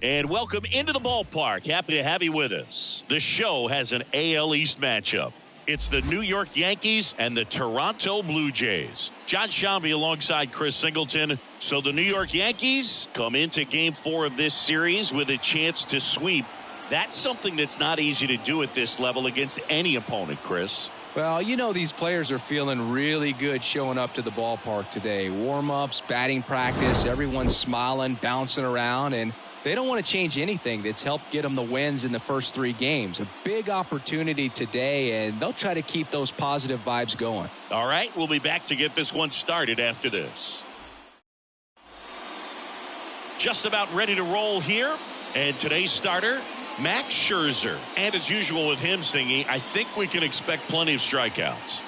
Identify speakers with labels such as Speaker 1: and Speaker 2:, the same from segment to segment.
Speaker 1: And welcome into the ballpark. Happy to have you with us. The show has an AL East matchup. It's the New York Yankees and the Toronto Blue Jays. John Shambi alongside Chris Singleton. So the New York Yankees come into Game 4 of this series with a chance to sweep. That's something that's not easy to do at this level against any opponent, Chris.
Speaker 2: Well, you know these players are feeling really good showing up to the ballpark today. Warm-ups, batting practice, everyone's smiling, bouncing around, and they don't want to change anything that's helped get them the wins in the first 3 games. A big opportunity today, and they'll try to keep those positive vibes going.
Speaker 1: All right, we'll be back to get this one started after this. Just about ready to roll here. And today's starter, Max Scherzer. And as usual with him singing, I think we can expect plenty of strikeouts.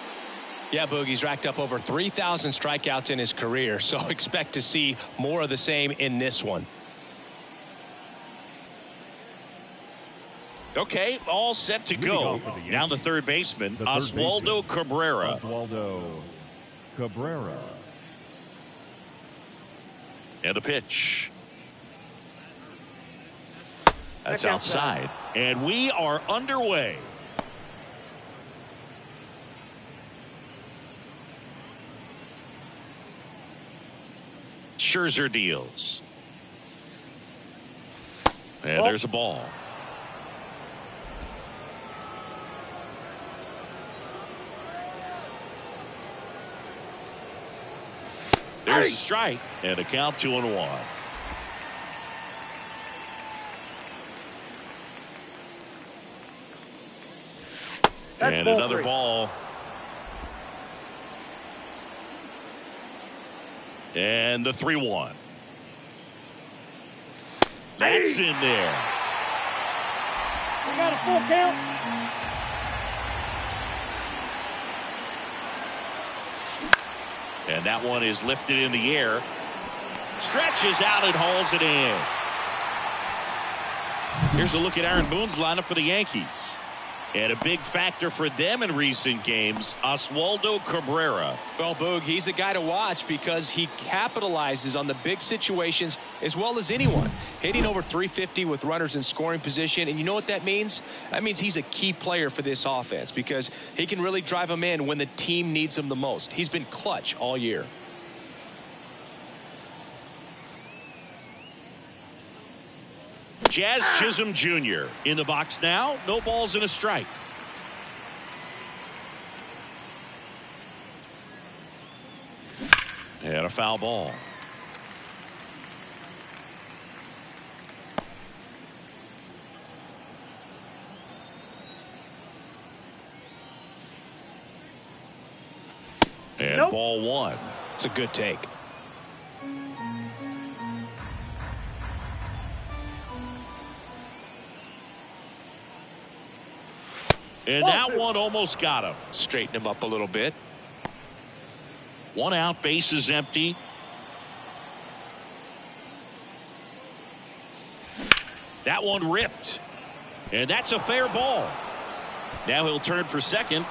Speaker 3: Yeah, Boogie's racked up over 3,000 strikeouts in his career, so expect to see more of the same in this one.
Speaker 1: Okay, all set to go. Down the third baseman, Oswaldo Cabrera.
Speaker 4: Oswaldo Cabrera.
Speaker 1: And the pitch. That's outside. And we are underway. Scherzer deals. And there's a ball. There's a strike and a count 2-1. And another ball. And the 3-1. That's in there.
Speaker 5: We got a full count.
Speaker 1: And that one is lifted in the air. Stretches out and hauls it in. Here's a look at Aaron Boone's lineup for the Yankees. And a big factor for them in recent games, Oswaldo Cabrera.
Speaker 3: Well, Boog, he's a guy to watch because he capitalizes on the big situations as well as anyone. Hitting over 350 with runners in scoring position. And you know what that means? That means he's a key player for this offense because he can really drive them in when the team needs him the most. He's been clutch all year.
Speaker 1: Jazz Chisholm Jr. in the box now. No balls and a strike. And a foul ball. And ball 1.
Speaker 3: It's a good take.
Speaker 1: And that one almost got him.
Speaker 3: Straighten him up a little bit.
Speaker 1: 1 out, base is empty. That one ripped. And that's a fair ball. Now he'll turn for second.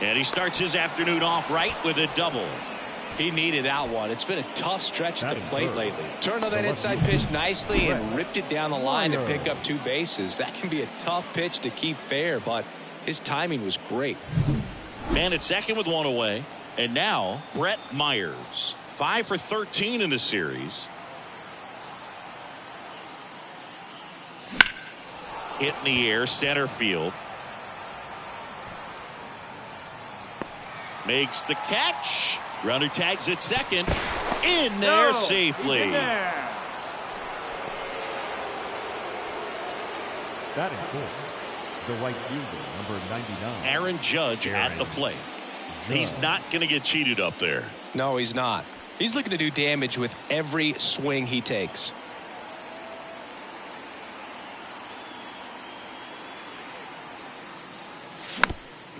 Speaker 1: And he starts his afternoon off right with a double.
Speaker 3: He needed that one. It's been a tough stretch at the plate lately. Turned on that inside pitch nicely and ripped it down the line to pick up 2 bases. That can be a tough pitch to keep fair, but his timing was great.
Speaker 1: Man at second with 1 away. And now Brett Myers. 5 for 13 in the series. Hit in the air, center field. Makes the catch. Runner tags at second. In there safely.
Speaker 5: In there.
Speaker 4: Batting fourth, the right fielder, number 99.
Speaker 1: Aaron Judge at the plate. He's not going to get cheated up there.
Speaker 3: No, he's not. He's looking to do damage with every swing he takes.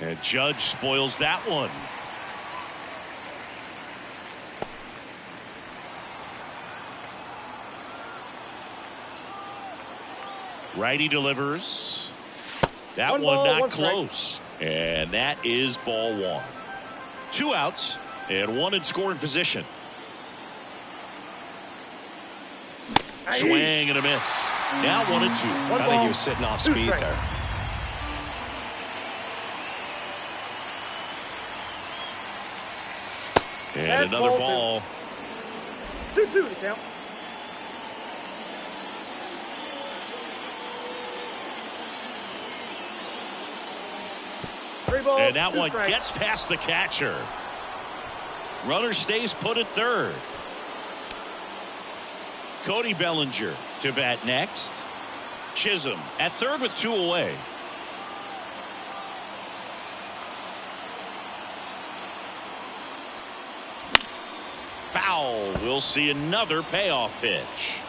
Speaker 1: And Judge spoils that one. Righty delivers. That one not close. And that is ball 1. 2 outs and 1 in scoring position. Swing and a miss. Now 1-2.
Speaker 3: I think he was sitting off speed there.
Speaker 1: And another ball.
Speaker 5: 2-2 to count.
Speaker 1: And that one gets past the catcher. Runner stays put at third. Cody Bellinger to bat next. Chisholm at third with 2 away. Foul. We'll see another payoff pitch.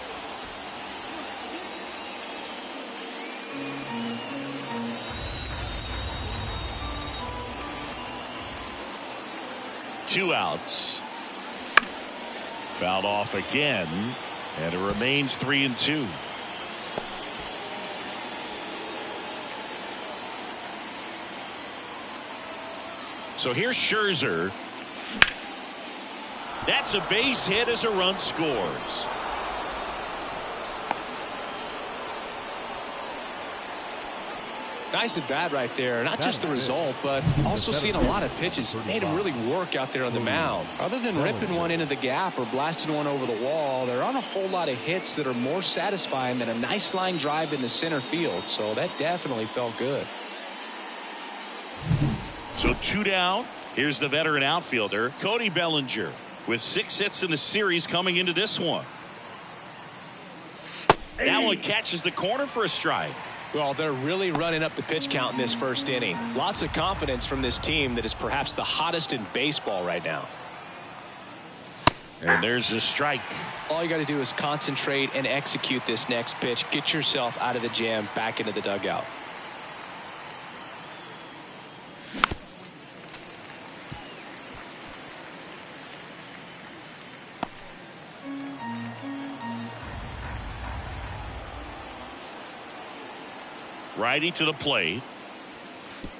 Speaker 1: Two outs. Fouled off again, and it remains 3-2. So here's Scherzer. That's a base hit as a run scores.
Speaker 3: Nice at bat right there. Not just the result, but also seeing a lot of pitches. Made him really work out there on the mound. Other than ripping one into the gap or blasting one over the wall, there aren't a whole lot of hits that are more satisfying than a nice line drive in the center field. So that definitely felt good.
Speaker 1: So 2 down. Here's the veteran outfielder, Cody Bellinger, with 6 hits in the series coming into this one. That one catches the corner for a strike.
Speaker 3: Well, they're really running up the pitch count in this first inning. Lots of confidence from this team that is perhaps the hottest in baseball right now.
Speaker 1: And there's the strike.
Speaker 3: All you got to do is concentrate and execute this next pitch. Get yourself out of the jam, back into the dugout.
Speaker 1: Righty to the plate.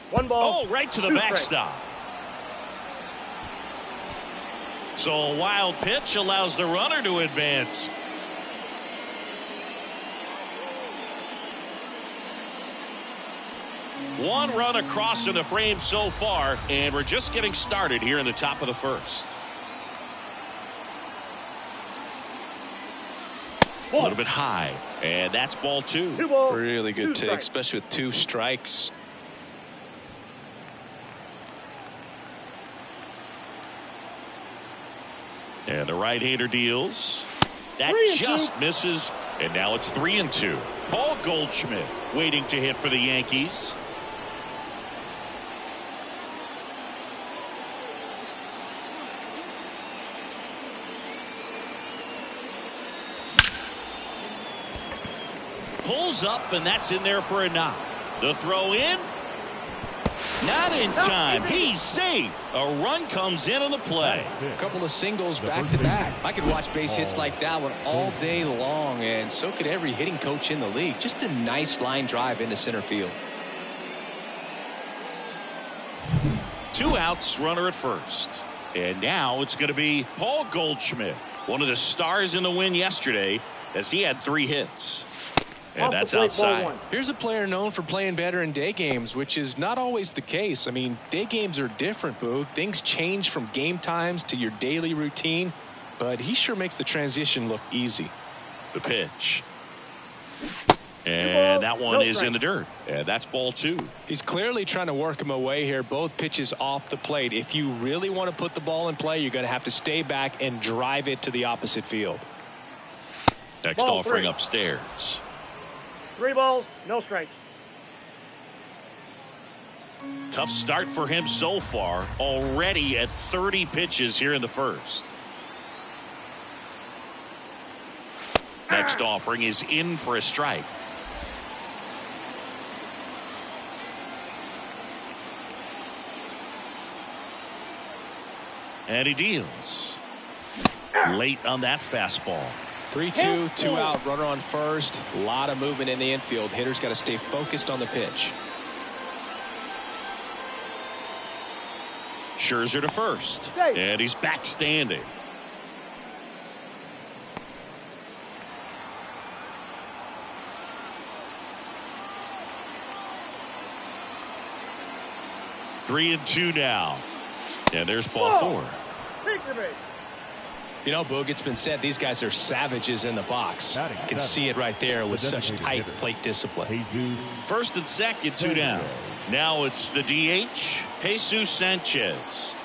Speaker 5: 1 ball.
Speaker 1: Oh, right to the backstop. So a wild pitch allows the runner to advance. One run across in the frame so far, and we're just getting started here in the top of the first. A little bit high, and that's ball 2.
Speaker 5: 2 balls.
Speaker 3: Really good
Speaker 5: 2
Speaker 3: take,
Speaker 5: strikes.
Speaker 3: especially with 2 strikes.
Speaker 1: And the right-hander deals. That
Speaker 5: 3-2.
Speaker 1: just misses, and now it's 3-2. Paul Goldschmidt waiting to hit for the Yankees. Pulls up, and that's in there for a knock. The throw in. Not in time. He's safe. A run comes in on the play.
Speaker 3: A couple of singles back to back. I could watch base hits like that one all day long, and so could every hitting coach in the league. Just a nice line drive into center field.
Speaker 1: 2 outs, runner at first. And now it's going to be Paul Goldschmidt, one of the stars in the win yesterday, as he had 3 hits. And that's outside.
Speaker 3: Here's a player known for playing better in day games, which is not always the case. I mean, day games are different, Boo. Things change from game times to your daily routine, but he sure makes the transition look easy.
Speaker 1: The pitch. And that one is in the dirt. And that's ball 2.
Speaker 3: He's clearly trying to work him away here. Both pitches off the plate. If you really want to put the ball in play, you're going to have to stay back and drive it to the opposite field.
Speaker 1: Next offering upstairs.
Speaker 5: 3 balls, no strikes.
Speaker 1: Tough start for him so far. Already at 30 pitches here in the first. Next offering is in for a strike. And he deals. Late on that fastball.
Speaker 3: 3-2, 2 out, runner on first. A lot of movement in the infield. Hitter's got to stay focused on the pitch.
Speaker 1: Scherzer to first. And he's back standing. 3-2 now. And there's ball 4.
Speaker 5: Take your base.
Speaker 3: You know, Boog, it's been said these guys are savages in the box. You can see it right there with such tight plate discipline.
Speaker 1: First and second, 2 down. Now it's the DH, Jesus Sanchez.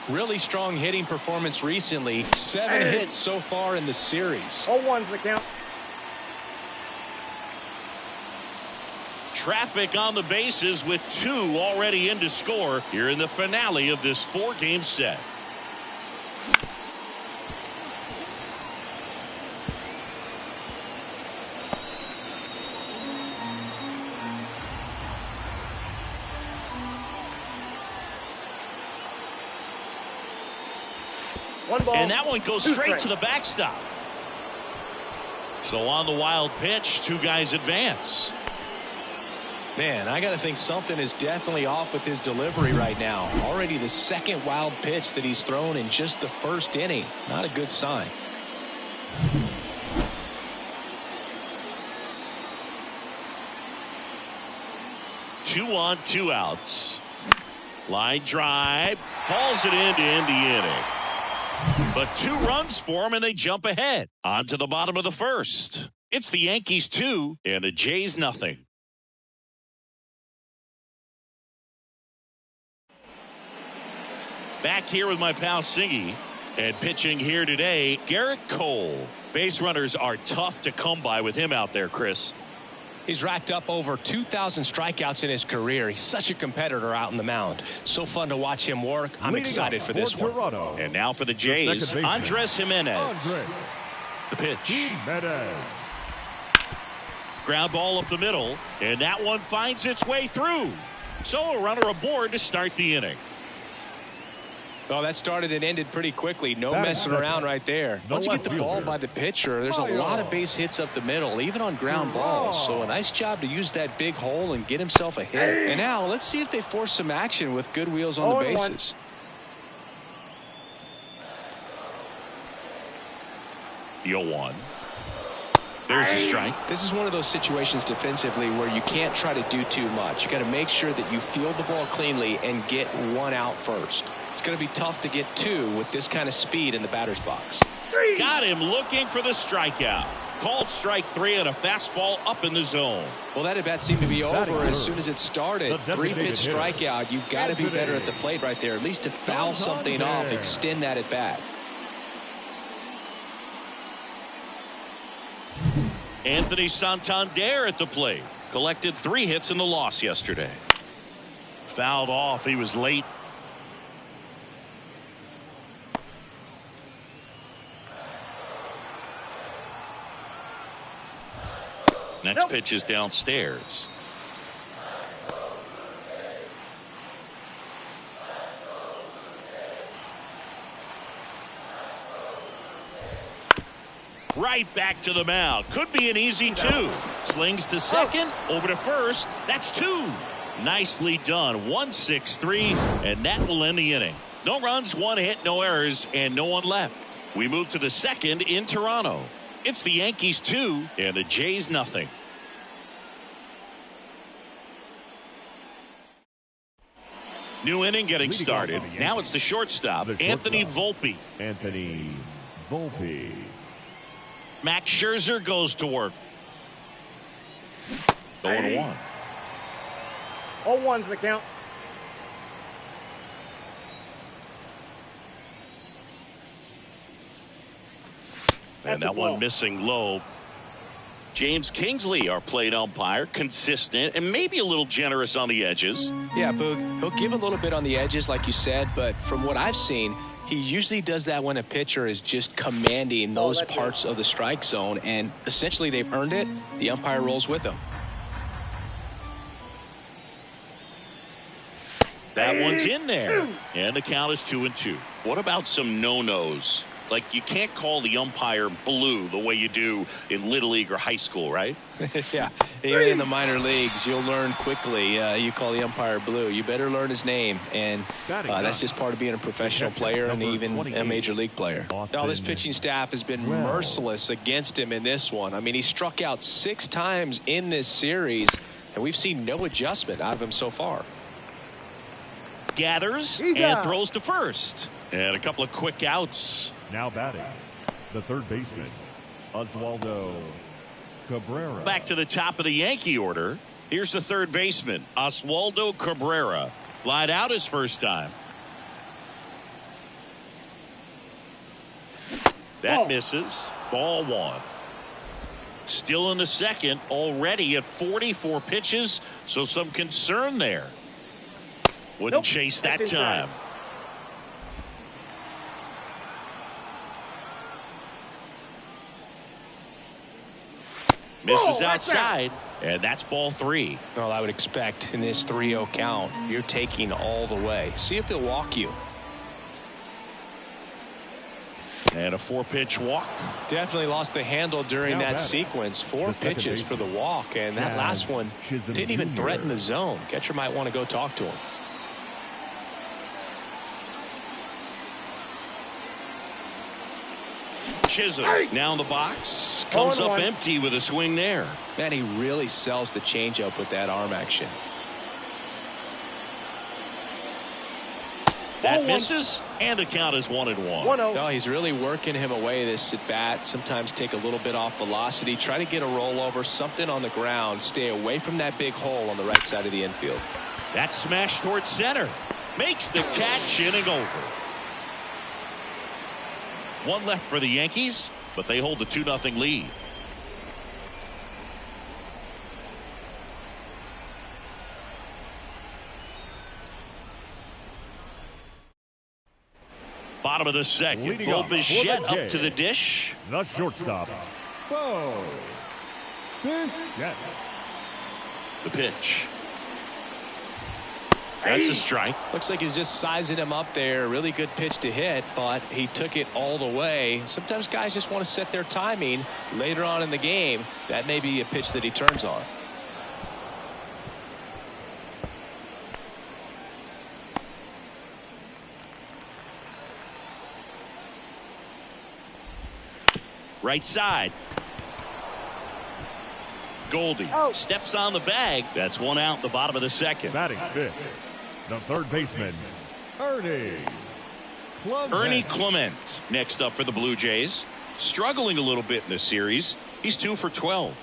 Speaker 3: Really strong hitting performance recently. 7 hits so far in the series.
Speaker 5: 0-1's the count.
Speaker 1: Traffic on the bases with 2 already in to score here in the finale of this 4-game set.
Speaker 5: One ball.
Speaker 1: And that one goes straight to the backstop. So on the wild pitch, 2 guys advance.
Speaker 3: Man, I got to think something is definitely off with his delivery right now. Already the 2nd wild pitch that he's thrown in just the 1st inning. Not a good sign.
Speaker 1: Two on, 2 outs. Line drive. Hauls it in to end the inning. But 2 runs for him, and they jump ahead. On to the bottom of the 1st. It's the Yankees 2 and the Jays nothing. Back here with my pal Singy. And pitching here today, Garrett Cole. Base runners are tough to come by with him out there, Chris.
Speaker 3: He's racked up over 2,000 strikeouts in his career. He's such a competitor out in the mound. So fun to watch him work. I'm excited for this one.
Speaker 1: And now for the Jays, Andres Jimenez. The pitch. Ground ball up the middle, and that one finds its way through. So a runner aboard to start the inning.
Speaker 3: Well, that started and ended pretty quickly. No messing around right there. Once you get the ball by the pitcher, there's a lot of base hits up the middle, even on ground balls. So a nice job to use that big hole and get himself a hit. And now let's see if they force some action with good wheels on the bases.
Speaker 1: The 0-1. There's a strike.
Speaker 3: This is one of those situations defensively where you can't try to do too much. You got to make sure that you field the ball cleanly and get 1 out first. It's going to be tough to get 2 with this kind of speed in the batter's box.
Speaker 1: Got him looking for the strikeout. Called strike 3 and a fastball up in the zone.
Speaker 3: Well, that at bat seemed to be over as soon as it started. 3-pitch strikeout. You've got to be better at the plate right there, at least to foul something off, extend that at bat.
Speaker 1: Anthony Santander at the plate. Collected 3 hits in the loss yesterday. Fouled off. He was late. Next pitch is downstairs. Right back to the mound. Could be an easy 2. Slings to second. Over to first. That's 2. Nicely done. 1-6-3. And that will end the inning. No runs, 1 hit, no errors, and no one left. We move to the 2nd in Toronto. It's the Yankees 2 and the Jays nothing. New inning getting started. Now it's the shortstop, Anthony Volpe. Max Scherzer goes to work. 0-1.
Speaker 5: 0-1's the count.
Speaker 1: And that one missing low. James Kingsley, our plate umpire, consistent and maybe a little generous on the edges.
Speaker 3: Yeah, Boog, he'll give a little bit on the edges like you said, but from what I've seen, he usually does that when a pitcher is just commanding those parts of the strike zone, and essentially they've earned it. The umpire rolls with them.
Speaker 1: That one's in there, and the count is 2-2. What about some no-nos? Like, you can't call the umpire blue the way you do in Little League or high school, right?
Speaker 3: Yeah, even in the minor leagues, you'll learn quickly. You call the umpire blue. You better learn his name, and that's just part of being a professional player and even a major league player. Now, this pitching staff has been merciless against him in this one. I mean, he struck out 6 times in this series, and we've seen no adjustment out of him so far.
Speaker 1: gathers
Speaker 5: He's
Speaker 1: and
Speaker 5: out.
Speaker 1: throws to first. And a couple of quick outs.
Speaker 4: Now batting, the third baseman, Oswaldo Cabrera.
Speaker 1: Back to the top of the Yankee order. Here's the third baseman, Oswaldo Cabrera. Flied out his first time. That misses. Ball one. Still in the second, already at 44 pitches, so some concern there. Wouldn't chase that
Speaker 5: That's
Speaker 1: time. Misses outside, and that's ball three.
Speaker 3: Well, I would expect in this 3-0 count, you're taking all the way. See if he'll walk you.
Speaker 1: And a 4-pitch walk.
Speaker 3: Definitely lost the handle during
Speaker 4: Now
Speaker 3: that
Speaker 4: batting,
Speaker 3: sequence. 4
Speaker 4: the second
Speaker 3: pitches for the
Speaker 4: baseman,
Speaker 3: walk, and that last one
Speaker 4: Chisholm
Speaker 3: didn't even
Speaker 4: Jr.
Speaker 3: threaten the zone. Catcher might want to go talk to him.
Speaker 1: Chisholm now in the box. Comes up empty with a swing there.
Speaker 3: Man, he really sells the changeup with that arm action.
Speaker 1: That misses, and the count is 1-1.
Speaker 5: 1-0.
Speaker 3: No, he's really working him away this at bat. Sometimes take a little bit off velocity. Try to get a rollover, something on the ground. Stay away from that big hole on the right side of the infield.
Speaker 1: That smash towards center. Makes the catch, inning over. One left for the Yankees, but they hold a 2-0 lead. Bottom of the second.
Speaker 4: Leading off for the
Speaker 1: Bichette up
Speaker 4: Jays,
Speaker 1: to the dish.
Speaker 4: the shortstop, Bo Bichette.
Speaker 1: The pitch. That's a strike.
Speaker 3: Looks like he's just sizing him up there. Really good pitch to hit, but he took it all the way. Sometimes guys just want to set their timing later on in the game. That may be a pitch that he turns on.
Speaker 1: Right side. Goldie steps on the bag. That's one out in the bottom of the second.
Speaker 4: Batting fifth, the third baseman, Ernie
Speaker 1: Clement next up for the Blue Jays. Struggling a little bit in this series. He's 2 for 12.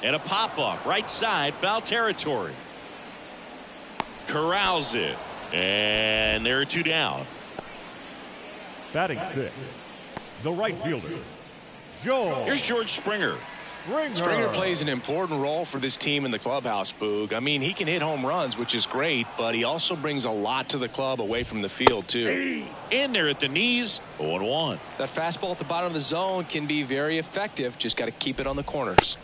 Speaker 1: And a pop-up right side, foul territory. Corrals it. And there are 2 down.
Speaker 4: Batting sixth, the right fielder, Joel
Speaker 1: Here's George Springer.
Speaker 3: Springer plays an important role for this team in the clubhouse, Boog. I mean, he can hit home runs, which is great, but he also brings a lot to the club away from the field, too.
Speaker 1: In there at the knees, 0-1.
Speaker 3: That fastball at the bottom of the zone can be very effective. Just got to keep it on the corners.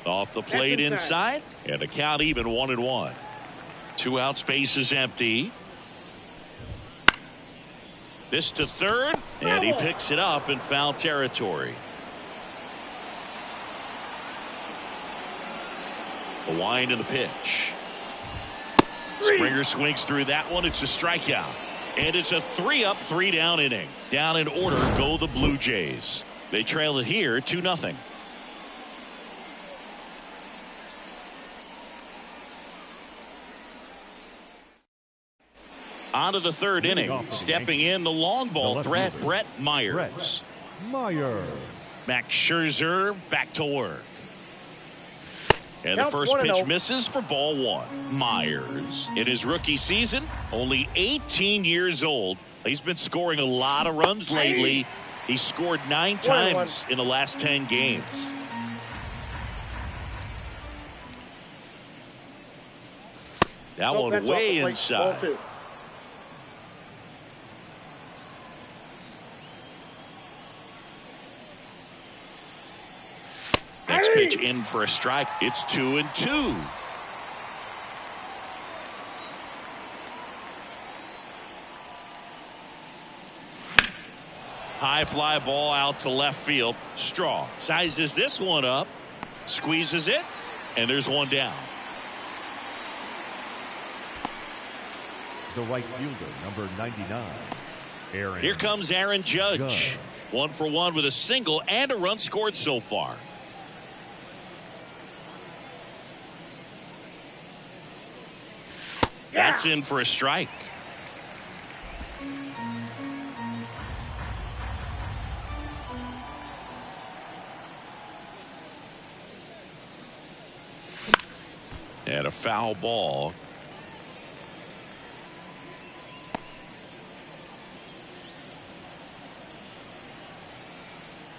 Speaker 1: Off the plate inside, and the count even 1-1. 2 out, space is empty. This to third, and he picks it up in foul territory. A wind in the pitch. Springer swings through that one. It's a strikeout. And it's a 3-up, 3-down inning. Down in order go the Blue Jays. They trail it here 2-0. On to the third inning. Stepping in the long ball threat, Brett Myers. Max Scherzer back to work. And the first pitch misses for ball one. Myers, in his rookie season, only 18 years old. He's been scoring a lot of runs lately. He scored 9 times in the last 10 games. That one way inside. Next pitch in for a strike. It's 2-2. High fly ball out to left field. Straw sizes this one up, squeezes it, and there's one down.
Speaker 4: The right fielder, number 99, Aaron.
Speaker 1: Here comes Aaron Judge. 1 for 1 with a single and a run scored so far. That's in for a strike. And a foul ball.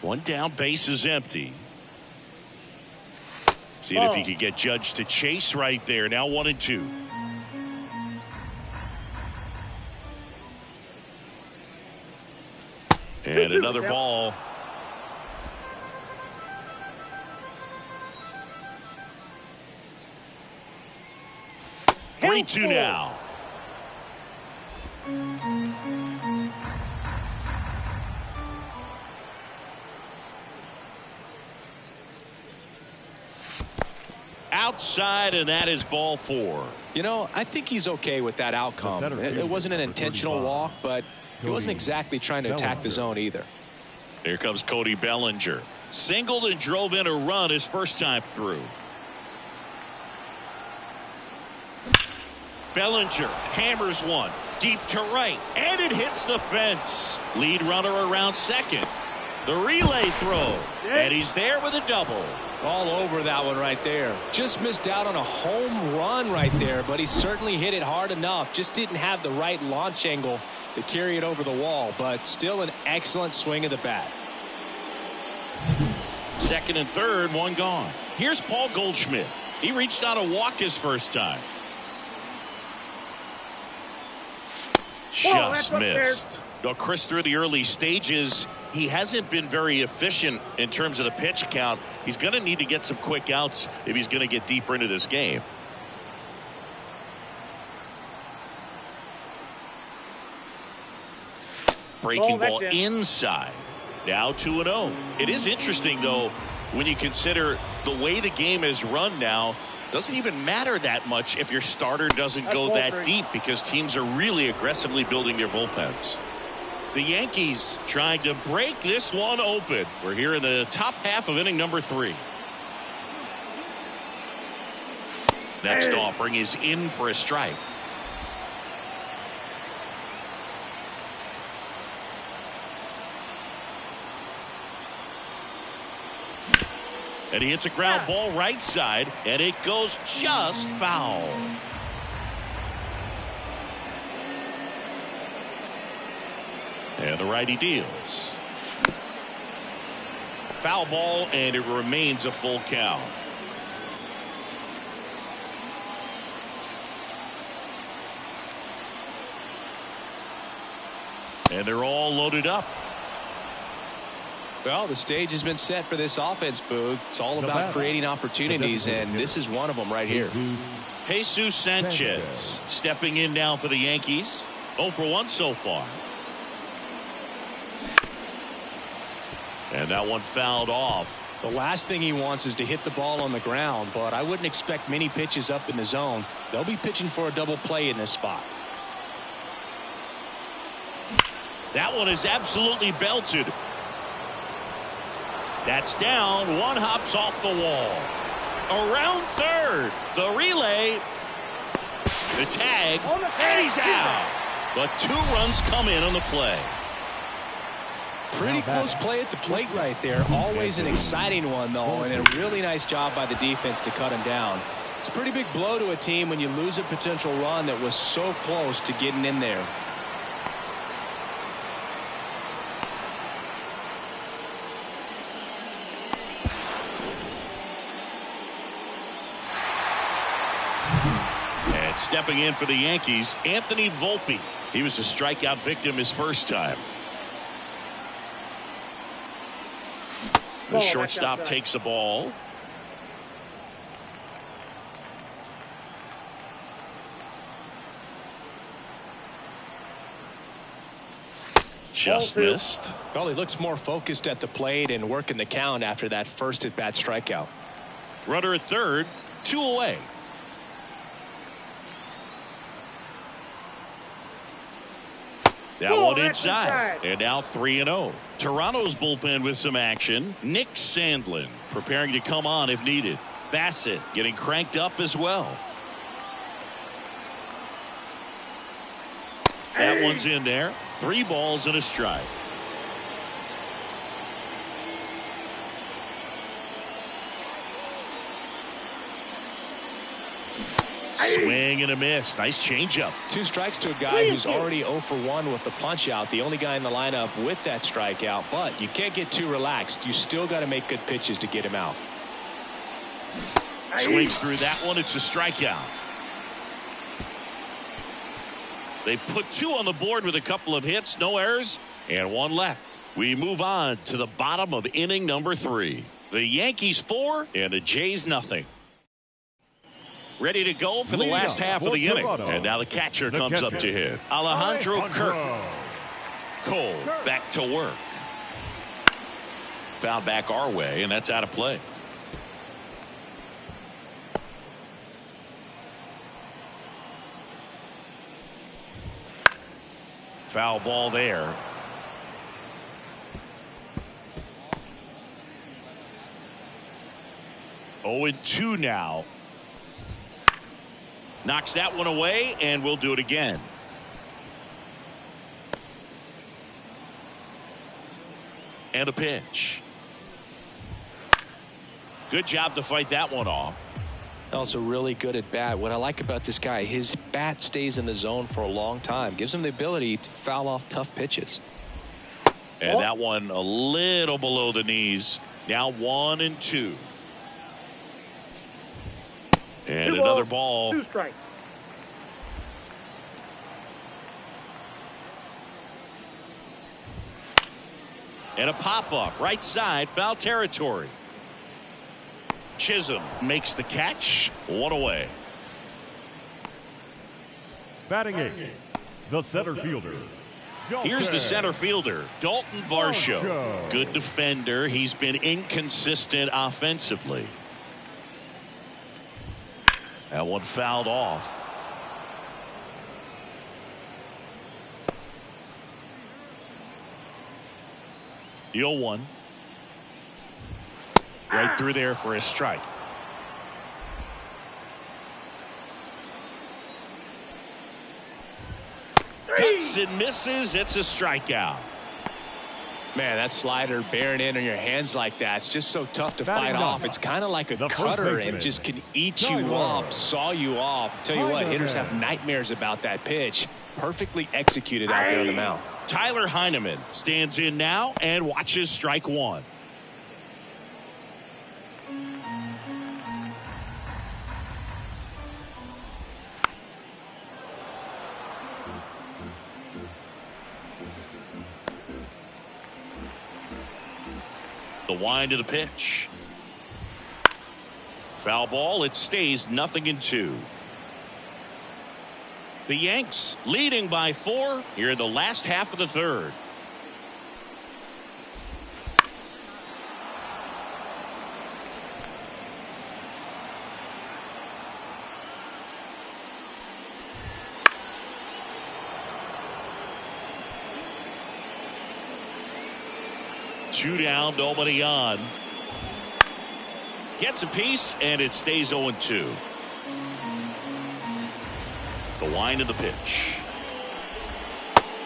Speaker 1: One down, base is empty. Seeing if he could get Judge to chase right there. Now 1-2. And another ball. Three, 2 now. Outside, and that is ball 4.
Speaker 3: You know, I think he's okay with that outcome. It wasn't an intentional walk, but he wasn't exactly trying to attack the zone either.
Speaker 1: Here comes Cody Bellinger. Singled and drove in a run his first time through. Bellinger hammers one deep to right, and it hits the fence. Lead runner around second. The relay throw, and he's there with a double.
Speaker 3: All over that one right there. Just missed out on a home run right there, but he certainly hit it hard enough. Just didn't have the right launch angle to carry it over the wall, but still an excellent swing of the bat.
Speaker 1: Second and third, one gone. Here's Paul Goldschmidt. He reached out a walk his first time. Just missed. Though Chris, through the early stages, he hasn't been very efficient in terms of the pitch count. He's going to need to get some quick outs if he's going to get deeper into this game. Breaking ball inside. Now 2-0. It is interesting, though, when you consider the way the game is run now. Doesn't even matter that much if your starter doesn't go that deep, because teams are really aggressively building their bullpens. The Yankees trying to break this one open. We're here in the top half of inning number 3. Next offering is in for a strike. And he hits a ground ball right side, and it goes just foul. And the righty deals. Foul ball, and it remains a full count. And they're all loaded up.
Speaker 3: Well, the stage has been set for this offense, Boog. It's all about creating opportunities, and this is one of them right here.
Speaker 1: Jesus Sanchez stepping in now for the Yankees. 0 for 1 so far. And that one fouled off.
Speaker 3: The last thing he wants is to hit the ball on the ground, but I wouldn't expect many pitches up in the zone. They'll be pitching for a double play in this spot.
Speaker 1: That one is absolutely belted. That's down. One hops off the wall. Around third. The relay. The tag. And he's out. But 2 runs come in on the play.
Speaker 3: Pretty close play at the plate right there. Always an exciting one, though, and a really nice job by the defense to cut him down. It's a pretty big blow to a team when you lose a potential run that was so close to getting in there.
Speaker 1: And stepping in for the Yankees, Anthony Volpe. He was a strikeout victim his first time. The shortstop takes the ball. Just missed.
Speaker 3: Well, he looks more focused at the plate and working the count after that first at-bat strikeout.
Speaker 1: Runner at third, 2 away. That one inside. And now 3-0. Toronto's bullpen with some action. Nick Sandlin preparing to come on if needed. Bassett getting cranked up as well. That one's in there. 3 balls and a strike. Swing and a miss. Nice changeup.
Speaker 3: 2 strikes to a guy who's already 0 for 1 with the punch out. The only guy in the lineup with that strikeout. But you can't get too relaxed. You still got to make good pitches to get him out.
Speaker 1: Swings through that one. It's a strikeout. They put 2 on the board with a couple of hits, no errors, and 1 left. We move on to the bottom of inning number 3. The Yankees 4 and the Jays nothing. Ready to go for the last half of the inning. And now the catcher comes up to hit. Alejandro Kirk. Cole back to work. Foul back our way, and that's out of play. Foul ball there. Oh, 2 now. Knocks that one away, and we'll do it again. And a pitch. Good job to fight that one off.
Speaker 3: Also really good at bat. What I like about this guy, his bat stays in the zone for a long time. Gives him the ability to foul off tough pitches.
Speaker 1: And that one a little below the knees. Now 1-2. And another ball.
Speaker 5: 2 strikes.
Speaker 1: And a pop-up right side, foul territory. Chisholm makes the catch. 1 away.
Speaker 4: Batting 8, the center fielder.
Speaker 1: Here's the center fielder, Dalton Varsho. Good defender. He's been inconsistent offensively. That one fouled off. The 0-1. Right through there for a strike. Cuts and misses. It's a strikeout.
Speaker 3: Man, that slider bearing in on your hands like that, it's just so tough to fight off. It's kind of like a cutter and just can eat you up, saw you off. Tell you what, hitters have nightmares about that pitch. Perfectly executed out there on the mound.
Speaker 1: Tyler Heineman stands in now and watches strike 1. The wind of the pitch. Foul ball. It stays 0-2. The Yanks leading by 4 here in the last half of the 3rd. Two down, nobody on. Gets a piece, and it stays 0-2. The wind of the pitch.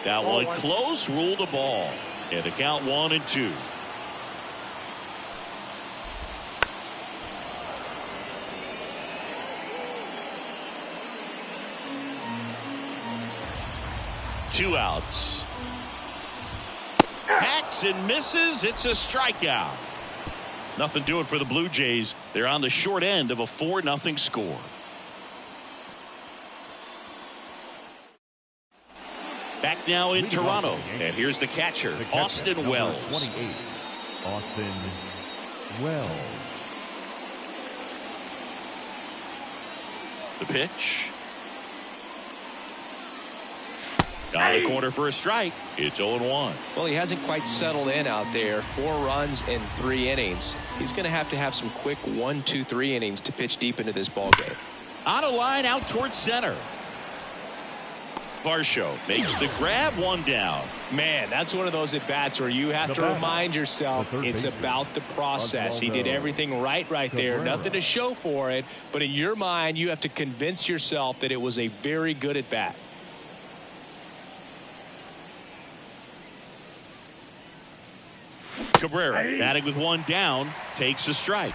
Speaker 1: That one close, ruled a ball. And the count 1-2. Two outs. Hacks and misses. It's a strikeout. Nothing doing for the Blue Jays. They're on the short end of a 4-0 score. Back now in Toronto. And here's the catcher, Austin Wells.
Speaker 4: 28, Austin Wells.
Speaker 1: The pitch. Down the corner for a strike. It's 0-1.
Speaker 3: Well, he hasn't quite settled in out there. 4 runs in 3 innings. He's going to have some quick 1, 2, 3 innings to pitch deep into this ball game.
Speaker 1: On a line out towards center. Varsho makes the grab, 1 down.
Speaker 3: Man, that's one of those at-bats where you have to remind yourself it's about the process. He did everything right there. Nothing to show for it. But in your mind, you have to convince yourself that it was a very good at-bat.
Speaker 1: Cabrera, batting with one down, takes a strike.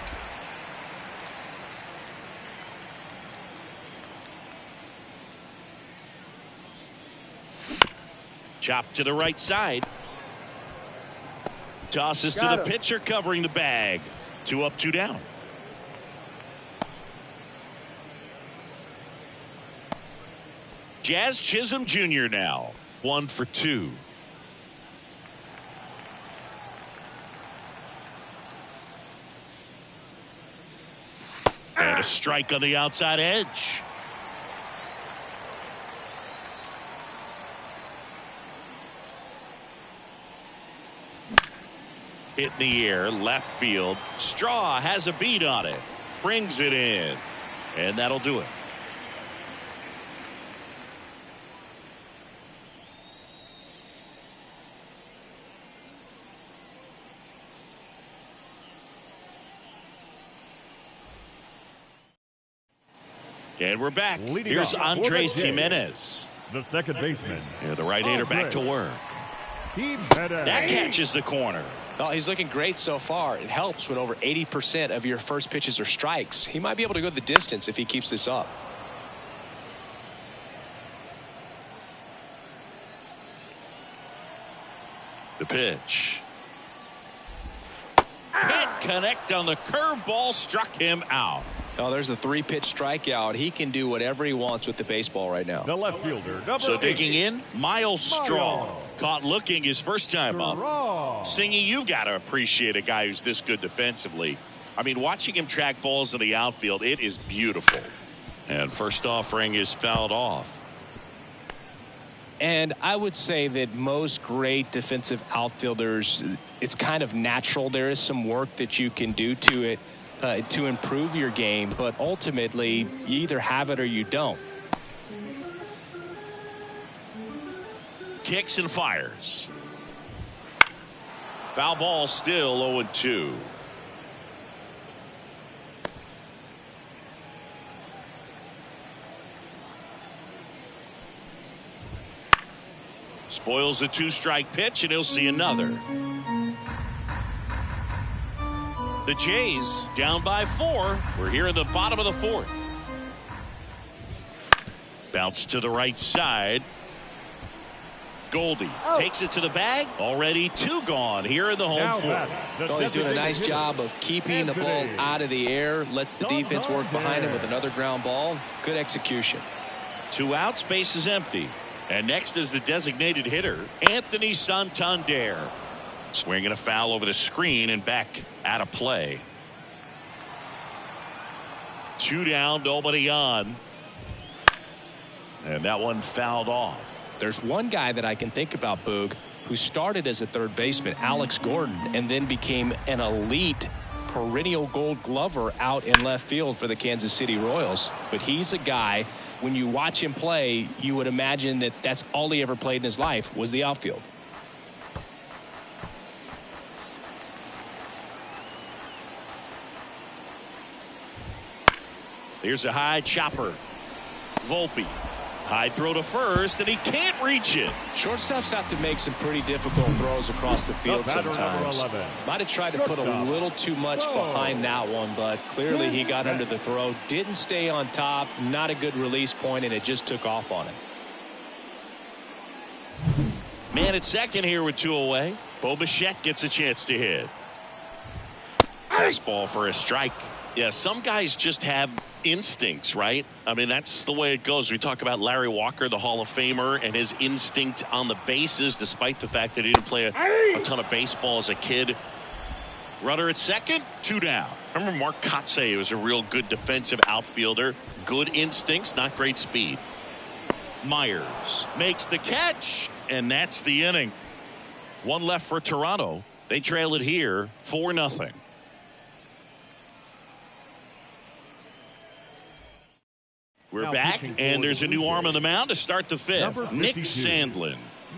Speaker 1: Chop to the right side. Tosses to the pitcher covering the bag. 2 up, 2 down. Jazz Chisholm Jr. now 1 for 2. And a strike on the outside edge. Hit in the air, left field. Straw has a beat on it. Brings it in. And that'll do it. And we're back. Here's Andres Jimenez.
Speaker 4: The second baseman.
Speaker 1: The right-hander back to work. That catches the corner.
Speaker 3: Oh, he's looking great so far. It helps when over 80% of your first pitches are strikes. He might be able to go the distance if he keeps this up.
Speaker 1: The pitch. Can't connect on the curveball, struck him out.
Speaker 3: Oh, there's a 3-pitch strikeout. He can do whatever he wants with the baseball right now.
Speaker 4: The left fielder.
Speaker 1: So digging in, Miles Straw. Caught looking his first time up. Singy, you got to appreciate a guy who's this good defensively. I mean, watching him track balls in the outfield, it is beautiful. And first offering is fouled off.
Speaker 3: And I would say that most great defensive outfielders, it's kind of natural. There is some work that you can do to it to improve your game, but ultimately you either have it or you don't.
Speaker 1: Kicks and fires. Foul ball, still 0-2. Spoils the 2-strike pitch, and he'll see another. The Jays down by 4. We're here in the bottom of the 4th. Bounce to the right side. Goldie takes it to the bag. Already 2 gone here in the home 4th.
Speaker 3: Oh, he's doing a nice job of keeping the ball out of the air. Lets the defense work behind him with another ground ball. Good execution.
Speaker 1: 2 outs, base is empty. And next is the designated hitter, Anthony Santander. Swinging a foul over the screen and back out of play. 2 down, nobody on. And that one fouled off.
Speaker 3: There's one guy that I can think about, Boog, who started as a third baseman, Alex Gordon, and then became an elite perennial Gold Glover out in left field for the Kansas City Royals. But he's a guy, when you watch him play, you would imagine that that's all he ever played in his life was the outfield.
Speaker 1: Here's a high chopper. Volpe. High throw to first, and he can't reach it.
Speaker 3: Shortstops have to make some pretty difficult throws across the field sometimes. Might have tried to put a little too much behind that one, but clearly he got under the throw. Didn't stay on top. Not a good release point, and it just took off on him.
Speaker 1: Man at second here with 2 away. Bo Bichette gets a chance to hit. Fastball for a strike. Yeah, some guys just have instincts, right? I mean, that's the way it goes. We talk about Larry Walker, the Hall of Famer, and his instinct on the bases, despite the fact that he didn't play a ton of baseball as a kid. Runner at second, 2 down. I remember Mark Kotsay was a real good defensive outfielder. Good instincts, not great speed. Myers makes the catch, and that's the inning. 1 left for Toronto. They trail it here 4-0. We're back, and there's a new arm on the mound to start the 5th. Nick Sandlin.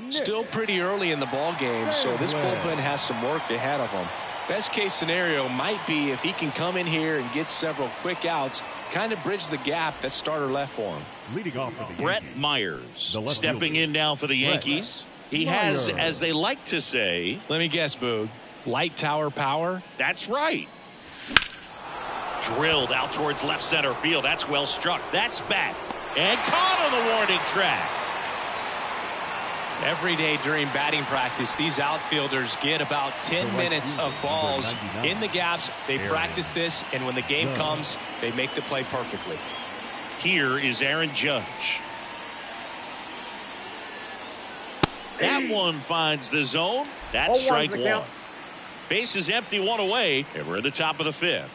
Speaker 3: Still pretty early in the ball game, so this bullpen has some work ahead of them. Best case scenario might be if he can come in here and get several quick outs, kind of bridge the gap that starter left for him.
Speaker 4: Leading off for the
Speaker 1: Brett
Speaker 4: Yankees,
Speaker 1: Myers
Speaker 4: the left
Speaker 1: stepping
Speaker 4: fielder.
Speaker 1: in now for the Yankees. He has, as they like to say,
Speaker 3: Let me guess, Boog. Light tower power.
Speaker 1: That's right. Drilled out towards left center field. That's well struck. That's back. And caught on the warning track.
Speaker 3: Every day during batting practice, these outfielders get about 10 minutes of balls in the gaps. They practice this, and when the game comes, they make the play perfectly.
Speaker 1: Here is Aaron Judge. That one finds the zone. That's strike one. Base is empty, one away, and we're at the top of the fifth.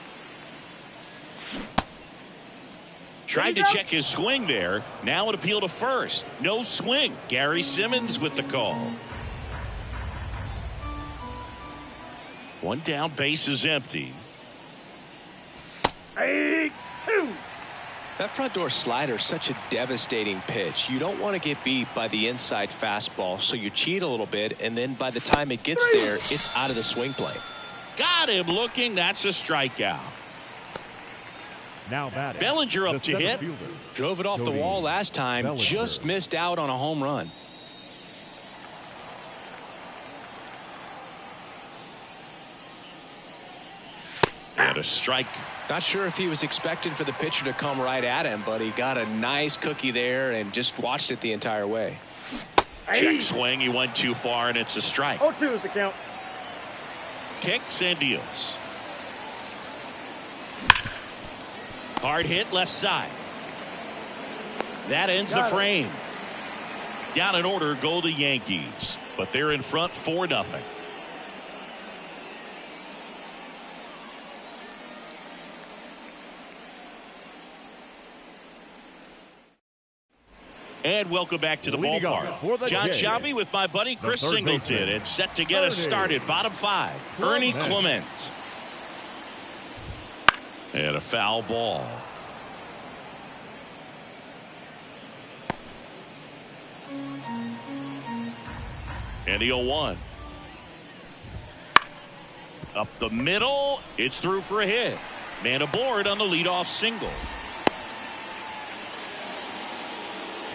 Speaker 1: Tried to check his swing there. Now an appeal to first. No swing. Gary Simmons with the call. One down, base is empty.
Speaker 5: 8-2.
Speaker 3: That front door slider is such a devastating pitch. You don't want to get beat by the inside fastball, so you cheat a little bit, and then by the time it gets there, it's out of the swing plane.
Speaker 1: Got him looking. That's a strikeout.
Speaker 4: Now batting.
Speaker 1: Bellinger up to hit.
Speaker 4: Fielder.
Speaker 3: Drove it off the wall last time.
Speaker 4: Bellinger.
Speaker 3: Just missed out on a home run.
Speaker 1: And a strike.
Speaker 3: Not sure if he was expecting for the pitcher to come right at him, but he got a nice cookie there and just watched it the entire way.
Speaker 1: Check swing. He went too far, and it's a strike.
Speaker 5: 0-2 is the count.
Speaker 1: Kicks and deals. Hard hit left side. That ends the frame. Down in order go the Yankees, but they're in front 4-0. And welcome back to the
Speaker 4: Leading off for
Speaker 1: ballpark.
Speaker 4: the
Speaker 1: John
Speaker 4: Jays,
Speaker 1: Sciambi with my buddy Chris
Speaker 4: third
Speaker 1: Singleton,
Speaker 4: baseman.
Speaker 1: and set to get us started. Bottom 5, Ernie Clement. And a foul ball. And the 0-1. Up the middle. It's through for a hit. Man aboard on the leadoff single.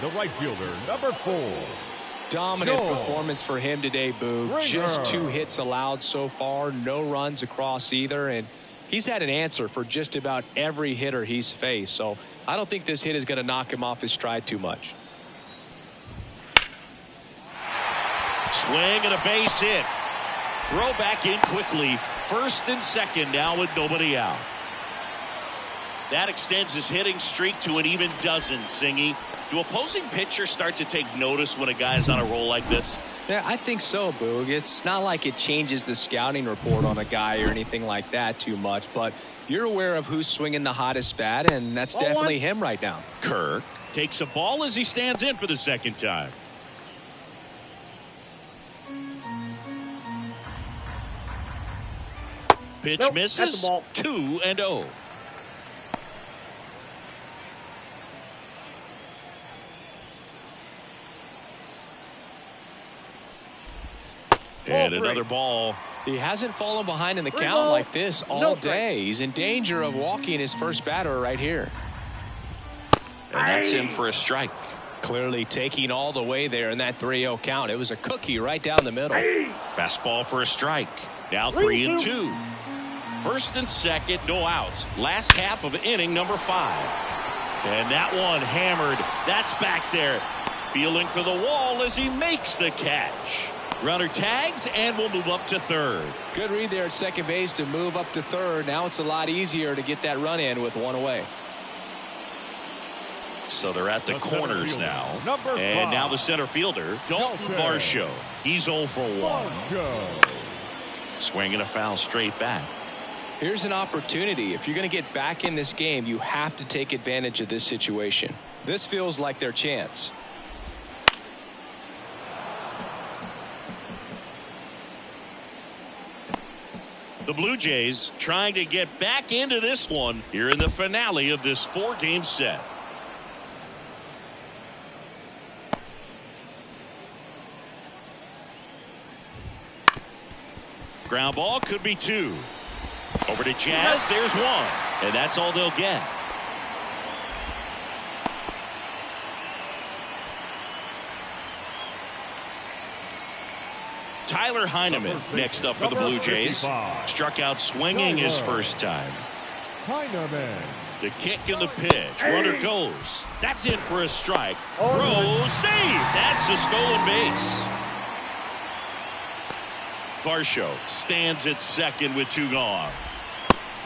Speaker 4: The right fielder, number 4.
Speaker 3: Dominant
Speaker 4: Joe.
Speaker 3: performance for him today, Boo.
Speaker 4: Ringer.
Speaker 3: Just 2 hits allowed so far. No runs across either. And he's had an answer for just about every hitter he's faced. So I don't think this hit is going to knock him off his stride too much.
Speaker 1: Swing and a base hit. Throw back in quickly. First and second now with nobody out. That extends his hitting streak to an even dozen, Singy. Do opposing pitchers start to take notice when a guy's on a roll like this?
Speaker 3: Yeah, I think so, Boog. It's not like it changes the scouting report on a guy or anything like that too much, but you're aware of who's swinging the hottest bat, and that's definitely him right now.
Speaker 1: Kirk takes a ball as he stands in for the second time. Pitch
Speaker 5: Nope,
Speaker 1: misses.
Speaker 5: that's a ball.
Speaker 1: 2-0. And another ball.
Speaker 3: He hasn't fallen behind in the
Speaker 5: Three
Speaker 3: count
Speaker 5: ball,
Speaker 3: like this all
Speaker 5: no strike.
Speaker 3: day. He's in danger of walking his first batter right here.
Speaker 1: And that's in for a strike.
Speaker 3: Clearly taking all the way there in that 3-0 count. It was a cookie right down the middle.
Speaker 1: Fastball for a strike. Now 3-2. First and second, no outs. Last half of inning number 5. And that one hammered. That's back there. Feeling for the wall as he makes the catch. Runner tags and will move up to third.
Speaker 3: Good read there at second base to move up to third. Now it's a lot easier to get that run in with one away.
Speaker 1: So they're at the corners
Speaker 4: fielder,
Speaker 1: now.
Speaker 4: number
Speaker 1: And
Speaker 4: 5.
Speaker 1: now the center fielder, Dalton Varsho. He's 0 for 1. Swinging a foul straight back.
Speaker 3: Here's an opportunity. If you're going to get back in this game, you have to take advantage of this situation. This feels like their chance.
Speaker 1: The Blue Jays trying to get back into this one here in the finale of this 4-game set. Ground ball could be 2. Over to Jazz. There's 1. And that's all they'll get. Tyler Heineman next up for the Blue Jays. Struck out swinging his first time.
Speaker 4: Heineman.
Speaker 1: The kick and the pitch. Runner goes. That's in for a strike. Throw, save. That's a stolen base. Varsho stands at second with 2 gone.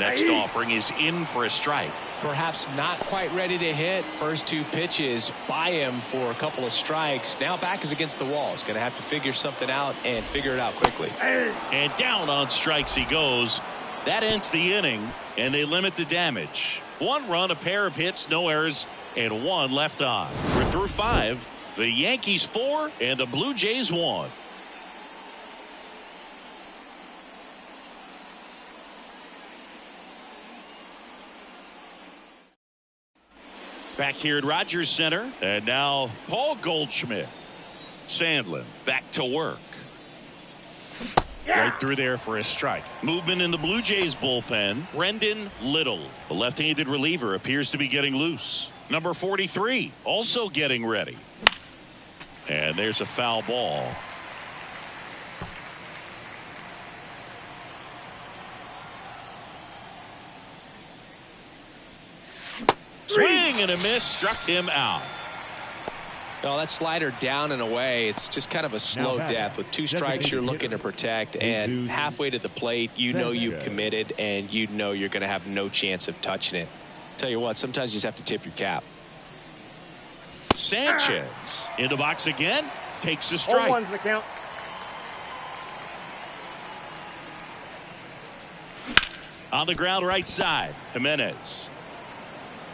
Speaker 1: Next offering is in for a strike.
Speaker 3: Perhaps not quite ready to hit. First 2 pitches by him for a couple of strikes. Now back is against the wall. He's going to have to figure something out and figure it out quickly.
Speaker 1: And down on strikes he goes. That ends the inning, and they limit the damage. 1 run, a pair of hits, no errors, and 1 left on. We're through 5. The Yankees 4 and the Blue Jays 1. Back here at Rogers Center, and now Paul Goldschmidt. Sandlin back to work. Right through there for a strike. Movement in the Blue Jays bullpen. Brendan Little, the left-handed reliever, appears to be getting loose. Number 43 also getting ready. And there's a foul ball. Swing and a miss, struck him out.
Speaker 3: Well, that slider down and away, it's just kind of a slow death. With 2 strikes you're looking to protect, and halfway to the plate you know you've committed and you know you're going to have no chance of touching it. Tell you what, sometimes you just have to tip your cap.
Speaker 1: Sanchez in the box again, takes a strike.
Speaker 5: 0-1's the count.
Speaker 1: On the ground right side, Jimenez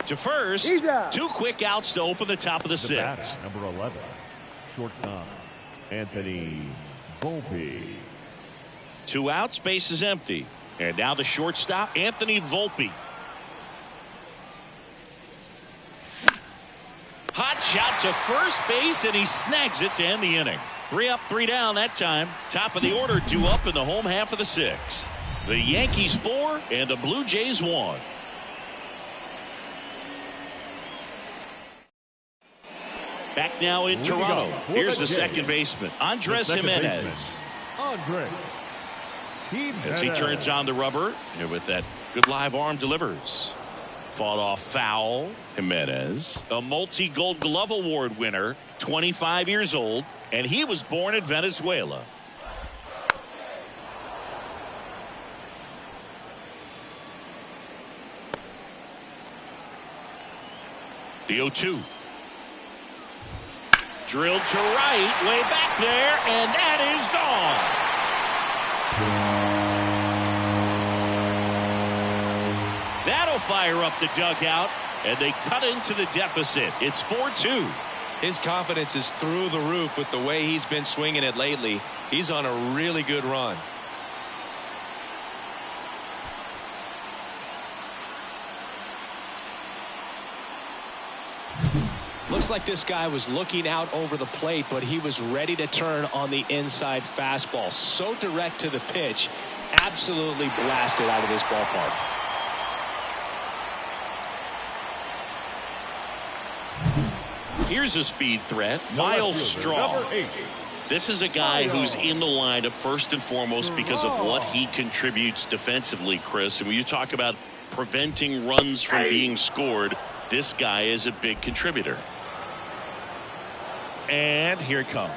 Speaker 1: to first. 2 quick outs to open the top of the 6th.
Speaker 4: Number 11, shortstop Anthony Volpe.
Speaker 1: 2 outs, base is empty, and now the shortstop Anthony Volpe. Hot shot to first base, and he snags it to end the inning. 3 up, 3 down that time. Top of the order, 2 up in the home half of the 6th. The Yankees 4 and the Blue Jays 1. Back now in Toronto. Here's the second baseman, Andres Jimenez. As he turns on the rubber, and with that good live arm delivers. Fought off foul. Jimenez, a multi-Gold Glove Award winner, 25 years old, and he was born in Venezuela. The 0-2. Drilled to right, way back there, and that is gone. That'll fire up the dugout, and they cut into the deficit. It's 4-2.
Speaker 3: His confidence is through the roof with the way he's been swinging it lately. He's on a really good run. Looks like this guy was looking out over the plate, but he was ready to turn on the inside fastball. So direct to the pitch, absolutely blasted out of this ballpark.
Speaker 1: Here's a speed threat, Miles Straw. This is a guy who's in the lineup first and foremost because of what he contributes defensively, Chris. And when you talk about preventing runs from being scored, this guy is a big contributor. And here it comes.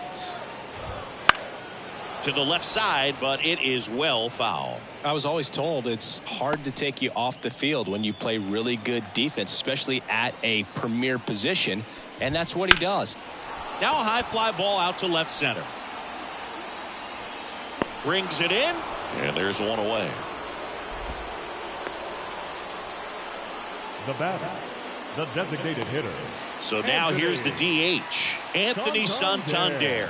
Speaker 1: To the left side, but it is well foul.
Speaker 3: I was always told it's hard to take you off the field when you play really good defense, especially at a premier position, and that's what he does.
Speaker 1: Now a high fly ball out to left center. Brings it in, and there's one away.
Speaker 4: The batter, the designated hitter.
Speaker 1: So now here's the DH, Anthony Santander.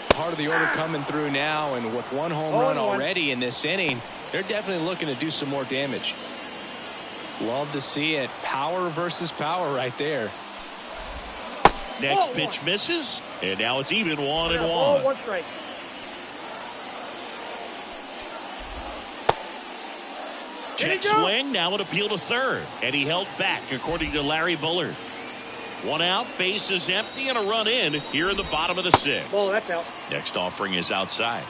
Speaker 3: Part of the order coming through now, and with 1 home run already in this inning, they're definitely looking to do some more damage. Love to see it. Power versus power right there.
Speaker 1: Next pitch misses, and now it's even 1-1.
Speaker 5: 1 strike.
Speaker 1: Check swing, now an appeal to third, and he held back according to Larry Bullard. One out, bases empty, and a run in here in the bottom of the sixth.
Speaker 5: Ball, that's out.
Speaker 1: Next offering is outside.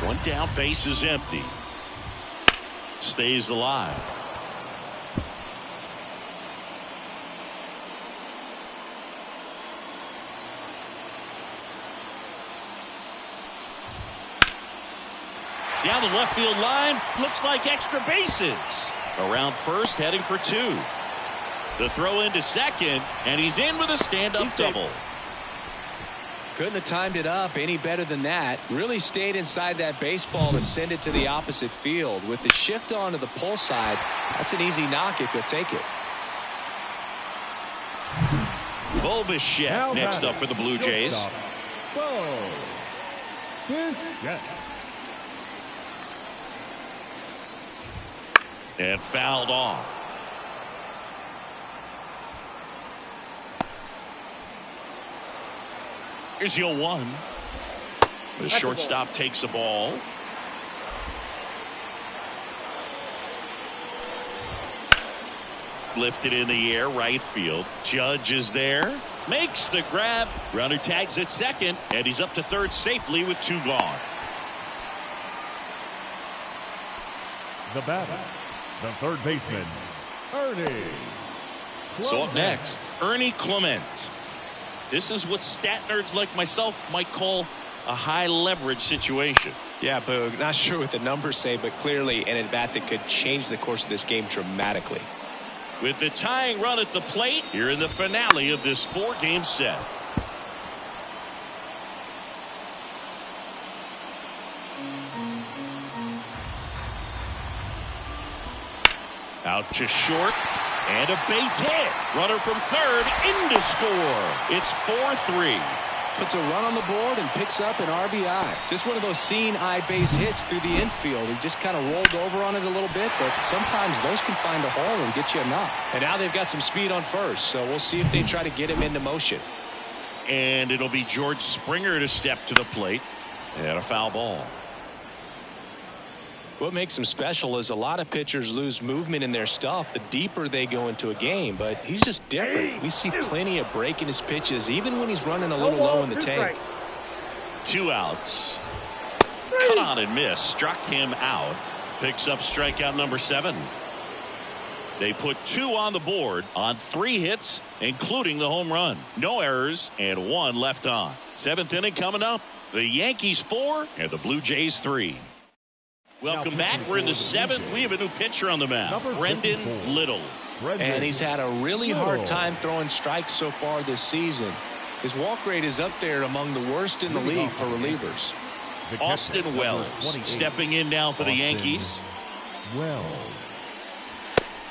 Speaker 1: One down, base is empty. Stays alive. Down the left field line, looks like extra bases. Around first, heading for two. The throw into second, and he's in with a stand-up double.
Speaker 3: Couldn't have timed it up any better than that. Really stayed inside that baseball to send it to the opposite field. With the shift onto the pull side, that's an easy knock if you'll take it.
Speaker 1: Bichette next up for the Blue Jays. And fouled off. Here's 0-1. The shortstop takes the ball. Lifted in the air, right field. Judge is there. Makes the grab. Runner tags at second, and he's up to third safely with two gone.
Speaker 4: The batter, the third baseman, Ernie.
Speaker 1: So up next, Ernie Clement. This is what stat nerds like myself might call a high leverage situation.
Speaker 3: Yeah, Boog, not sure what the numbers say, but clearly an at-bat that could change the course of this game dramatically.
Speaker 1: With the tying run at the plate, here in the finale of this four-game set. Out to short, and a base hit. Runner from third in to score. It's 4-3.
Speaker 3: Puts a run on the board and picks up an RBI. Just one of those seeing eye base hits through the infield. He just kind of rolled over on it a little bit, but sometimes those can find a hole and get you a knock. And now they've got some speed on first, so we'll see if they try to get him into motion.
Speaker 1: And it'll be George Springer to step to the plate. And a foul ball.
Speaker 3: What makes him special is a lot of pitchers lose movement in their stuff the deeper they go into a game, but he's just different. We see plenty of breaking his pitches even when he's running a little low in the tank.
Speaker 1: Two outs. Cut on and miss. Struck him out. Picks up strikeout number 7. They put 2 on the board on 3 hits, including the home run. No errors and 1 left on. 7th inning coming up. The Yankees 4 and the Blue Jays 3. Welcome back. We're in the 7th. We have a new pitcher on the mound, Brendan Little.
Speaker 3: And he's had a really hard time throwing strikes so far this season. His walk rate is up there among the worst in the league for relievers.
Speaker 1: Austin Wells stepping in now for the Yankees.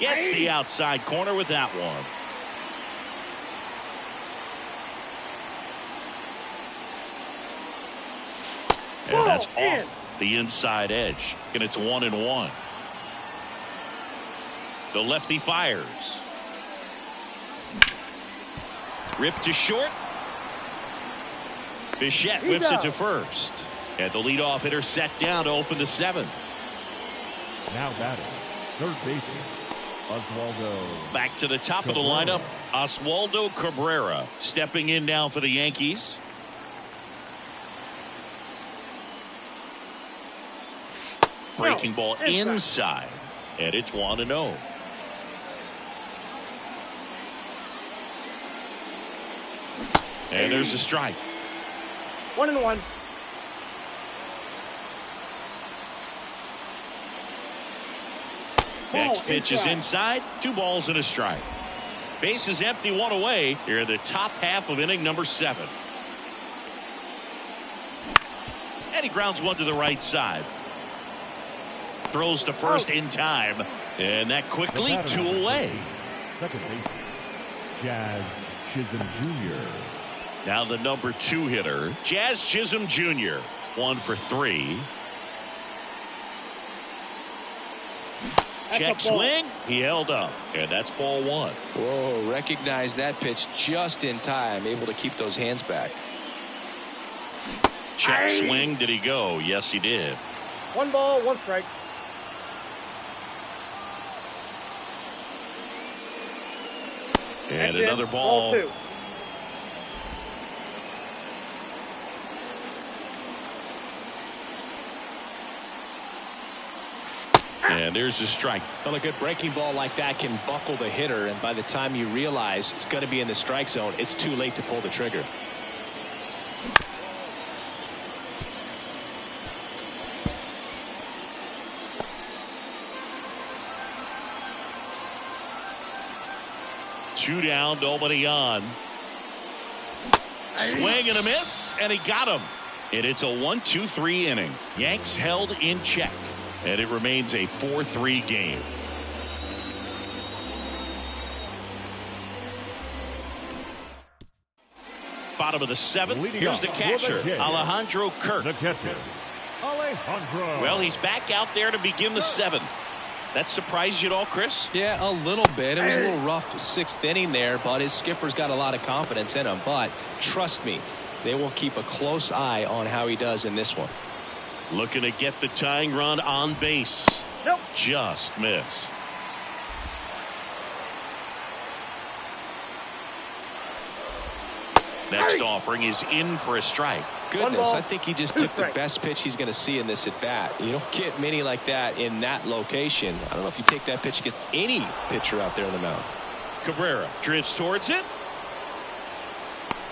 Speaker 1: Gets the outside corner with that one. And that's off the inside edge, and it's 1-1. The lefty fires. Ripped to short. Bichette whips it to first. And the leadoff hitter set down to open the 7th.
Speaker 4: Now batting, third baseman, Oswaldo.
Speaker 1: Back to the top of the lineup, Oswaldo Cabrera stepping in now for the Yankees. Breaking ball inside, and it's 1-0. And there's a strike.
Speaker 5: 1-1.
Speaker 1: Next pitch is inside. 2 balls and a strike. Base is empty, 1 away. Here in the top half of inning number 7. And he grounds one to the right side. Throws to first in time. And that quickly 2 away.
Speaker 4: Second baseman, Jazz Chisholm Jr.
Speaker 1: Now the number 2 hitter, Jazz Chisholm Jr. 1 for 3. Check swing. He held up. And that's ball one.
Speaker 3: Whoa, recognize that pitch just in time. Able to keep those hands back.
Speaker 1: Check swing. Did he go? Yes, he did.
Speaker 5: 1 ball, 1 strike.
Speaker 1: And another ball.
Speaker 5: 2.
Speaker 1: And there's the strike.
Speaker 3: Well, a good breaking ball like that can buckle the hitter, and by the time you realize it's going to be in the strike zone, it's too late to pull the trigger.
Speaker 1: Two down, nobody on. Swing and a miss, and he got him. And it's a 1-2-3 inning. Yanks held in check. And it remains a 4-3 game. Bottom of the 7th. Here's the catcher, Alejandro Kirk.
Speaker 4: The catcher, Alejandro.
Speaker 1: Well, he's back out there to begin the 7th. That surprised you at all, Chris?
Speaker 3: Yeah, a little bit. It was a little rough 6th inning there, but his skipper's got a lot of confidence in him. But trust me, they will keep a close eye on how he does in this one.
Speaker 1: Looking to get the tying run on base.
Speaker 5: Nope.
Speaker 1: Just missed. Next offering is in for a strike.
Speaker 3: Goodness, I think he just took the best pitch he's going to see in this at bat. You don't get many like that in that location. I don't know if you take that pitch against any pitcher out there in the mound.
Speaker 1: Cabrera drifts towards it.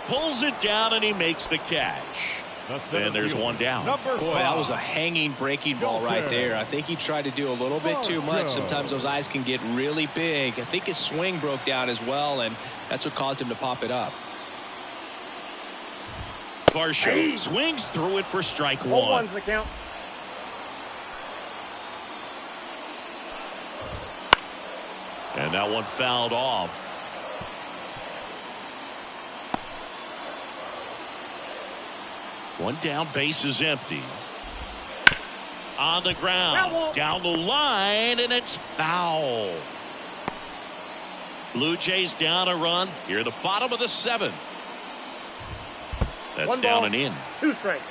Speaker 1: Pulls it down and he makes the catch. And there's one down.
Speaker 3: Boy, that was a hanging breaking ball right there. I think he tried to do a little bit too much. Sometimes those eyes can get really big. I think his swing broke down as well, and that's what caused him to pop it up.
Speaker 1: Varsho swings through it for strike 1.
Speaker 5: 1's the count.
Speaker 1: And that one fouled off. One down, base is empty. On the ground, down the line, and it's foul. Blue Jays down a run. Here at the bottom of the 7th. That's
Speaker 5: 1
Speaker 1: down
Speaker 5: ball,
Speaker 1: and in.
Speaker 5: 2 strikes.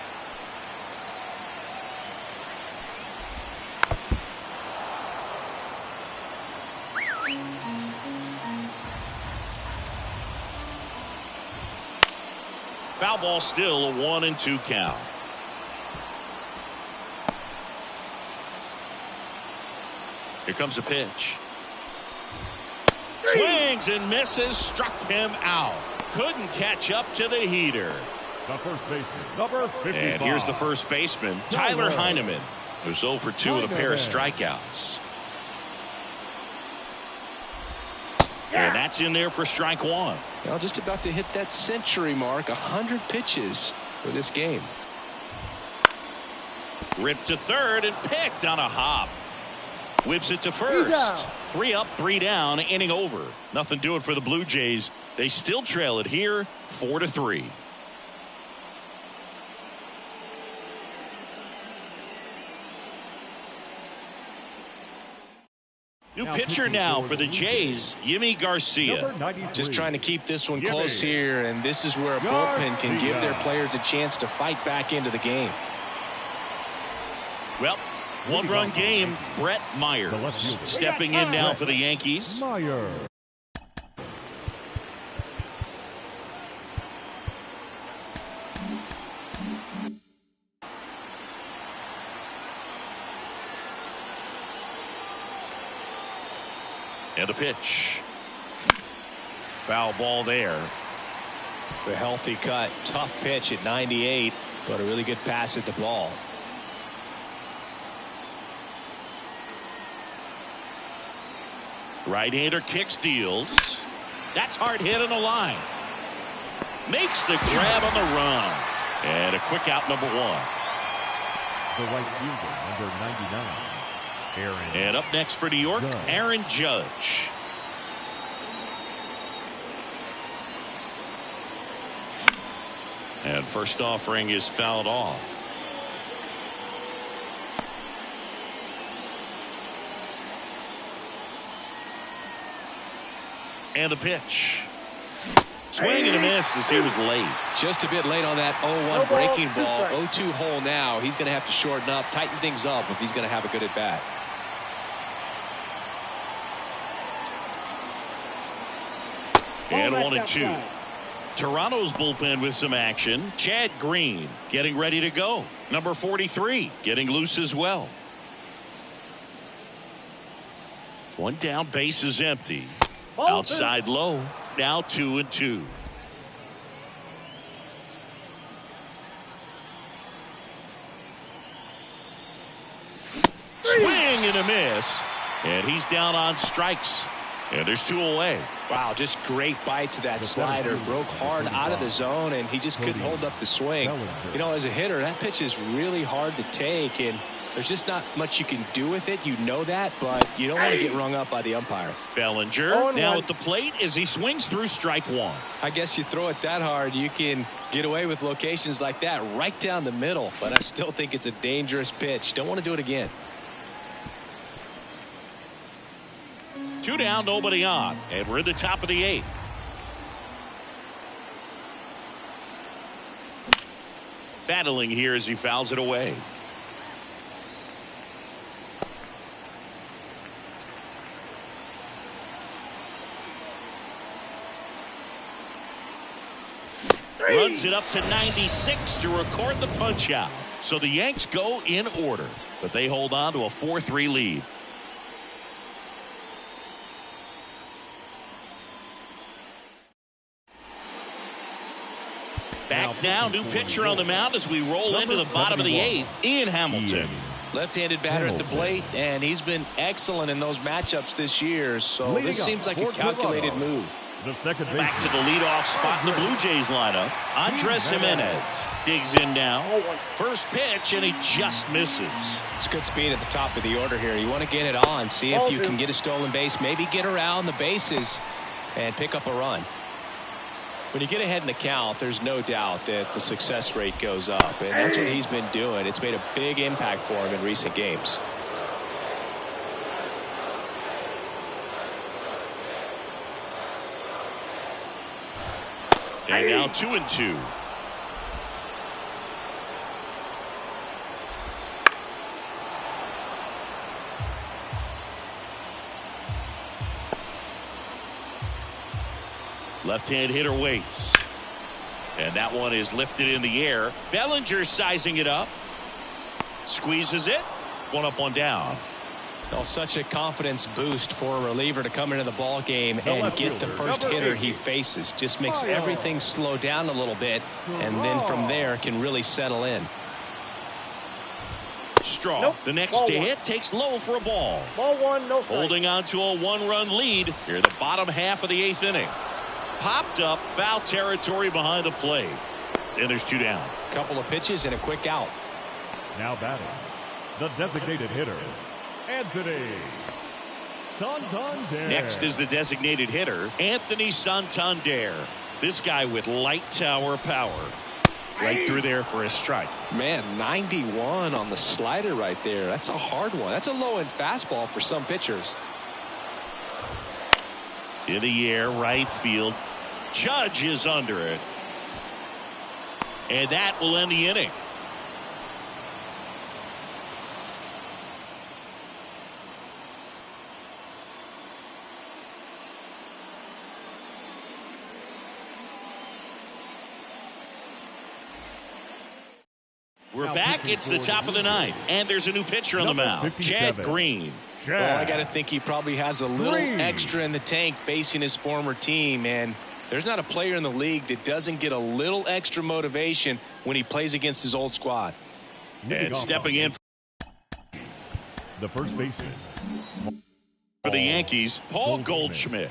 Speaker 1: Foul ball, still a 1-2 count. Here comes the pitch. Swings and misses, struck him out. Couldn't catch up to the heater.
Speaker 4: The first baseman, number 55.
Speaker 1: And here's the first baseman, Tyler Heineman, who's 0 for 2 with a pair of strikeouts. And that's in there for strike 1.
Speaker 3: Well, just about to hit that century mark, 100 pitches for this game.
Speaker 1: Ripped to third and picked on a hop. Whips it to first. 3 up, 3 down, inning over. Nothing doing for the Blue Jays. They still trail it here, 4-3. New pitcher now for the Jays, Yimi Garcia.
Speaker 3: Just trying to keep this one close here, and this is where a bullpen can give their players a chance to fight back into the game.
Speaker 1: Well, 1-run game, Brett Myers stepping in now for the Yankees. And a pitch. Foul ball there.
Speaker 3: A healthy cut. Tough pitch at 98, but a really good pass at the ball.
Speaker 1: Right-hander kicks, deals. That's hard hit on the line. Makes the grab on the run. And a quick out, number 1.
Speaker 4: The right fielder, number 99.
Speaker 1: And up next for New York, Aaron Judge. And first offering is fouled off. And the pitch. Swing and a miss as he was late.
Speaker 3: Just a bit late on that 0-1 breaking ball. 0-2 hole now. He's going to have to shorten up, tighten things up if he's going to have a good at bat.
Speaker 1: And 1-2. Toronto's bullpen with some action. Chad Green getting ready to go. Number 43 getting loose as well. One down, base is empty. Outside low. Now 2-2. Swing and a miss. And he's down on strikes. And there's 2 away.
Speaker 3: Wow, just great bite to that slider. Broke hard out of the zone, and he just couldn't hold up the swing. You know, as a hitter, that pitch is really hard to take, and there's just not much you can do with it. You know that, but you don't want to get rung up by the umpire.
Speaker 1: Bellinger now at the plate as he swings through strike 1.
Speaker 3: I guess you throw it that hard, you can get away with locations like that right down the middle, but I still think it's a dangerous pitch. Don't want to do it again.
Speaker 1: 2 down, nobody on, and we're at the top of the 8th. Battling here as he fouls it away. Runs it up to 96 to record the punch out. So the Yanks go in order, but they hold on to a 4-3 lead. Back now, new pitcher on the mound as we roll into the bottom of the 8th. Ian Hamilton.
Speaker 3: Left-handed batter at the plate, and he's been excellent in those matchups this year, so this seems like a calculated move.
Speaker 1: Back to the leadoff spot in the Blue Jays lineup. Andres Jimenez digs in now. First pitch, and he just misses.
Speaker 3: It's good speed at the top of the order here. You want to get it on, see if you can get a stolen base, maybe get around the bases and pick up a run. When you get ahead in the count, there's no doubt that the success rate goes up, and that's what he's been doing. It's made a big impact for him in recent games.
Speaker 1: And now 2-2. Left-hand hitter waits. And that one is lifted in the air. Bellinger sizing it up. Squeezes it. 1 up, 1 down.
Speaker 3: Well, such a confidence boost for a reliever to come into the ball game and get the first hitter he faces. Just makes everything slow down a little bit, and then from there can really settle in.
Speaker 1: Straw, the next to hit, takes low for a ball.
Speaker 5: Ball 1, no strike.
Speaker 1: Holding on to a 1-run lead here in the bottom half of the 8th inning. Popped up, foul territory behind the plate. And there's 2 down.
Speaker 3: Couple of pitches and a quick out.
Speaker 4: Now batting, the designated hitter, Anthony Santander.
Speaker 1: Next is the designated hitter, Anthony Santander. This guy with light tower power. Right through there for a strike.
Speaker 3: Man, 91 on the slider right there. That's a hard one. That's a low-end fastball for some pitchers.
Speaker 1: In the air, right field. Judge is under it. And that will end the inning. We're back. It's the top of the 9th. And there's a new pitcher on the mound. Chad Green.
Speaker 3: Well, I got to think he probably has a little extra in the tank facing his former team. And there's not a player in the league that doesn't get a little extra motivation when he plays against his old squad.
Speaker 1: And stepping in
Speaker 4: the first baseman
Speaker 1: for the Yankees, Paul Goldschmidt.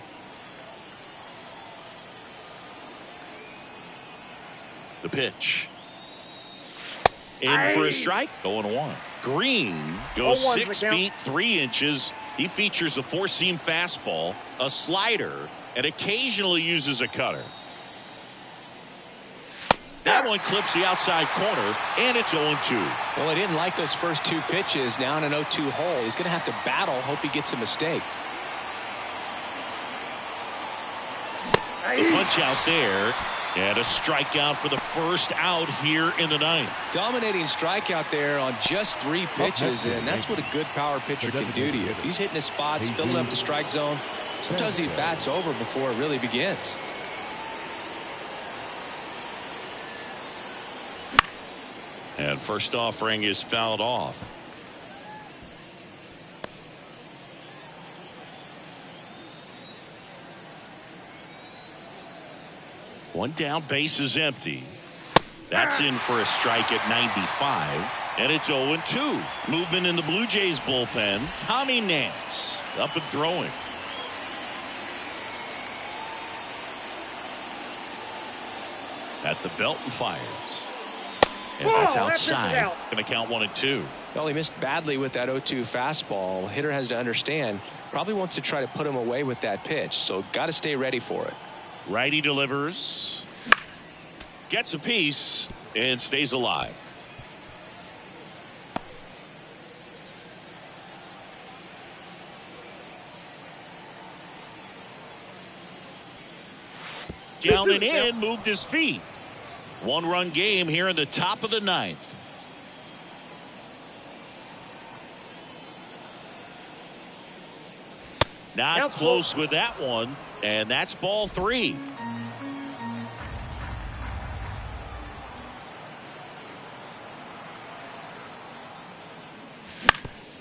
Speaker 1: The pitch. In for a strike. 0-1. Green goes 6 feet 3 inches. He features a 4-seam fastball, a slider, and occasionally uses a cutter. That one clips the outside corner, and it's 0-2.
Speaker 3: Well, he didn't like those first 2 pitches. Now in an 0-2 hole, he's going to have to battle. Hope he gets a mistake.
Speaker 1: The punch out there. And a strikeout for the first out here in the ninth.
Speaker 3: Dominating strikeout there on just 3 pitches, and that's what a good power pitcher can do to you. If he's hitting his spots, filling up the strike zone, sometimes he bats over before it really begins.
Speaker 1: And first offering is fouled off. One down, base is empty. That's in for a strike at 95. And it's 0-2. Movement in the Blue Jays bullpen. Tommy Nance up and throwing. At the belt and fires. And that's outside. Going to count 1-2.
Speaker 3: Well, he missed badly with that 0-2 fastball. Hitter has to understand, probably wants to try to put him away with that pitch. So got to stay ready for it.
Speaker 1: Righty delivers, gets a piece, and stays alive. Down and in, moved his feet. 1-run game here in the top of the ninth. Not close with that one, and that's ball 3.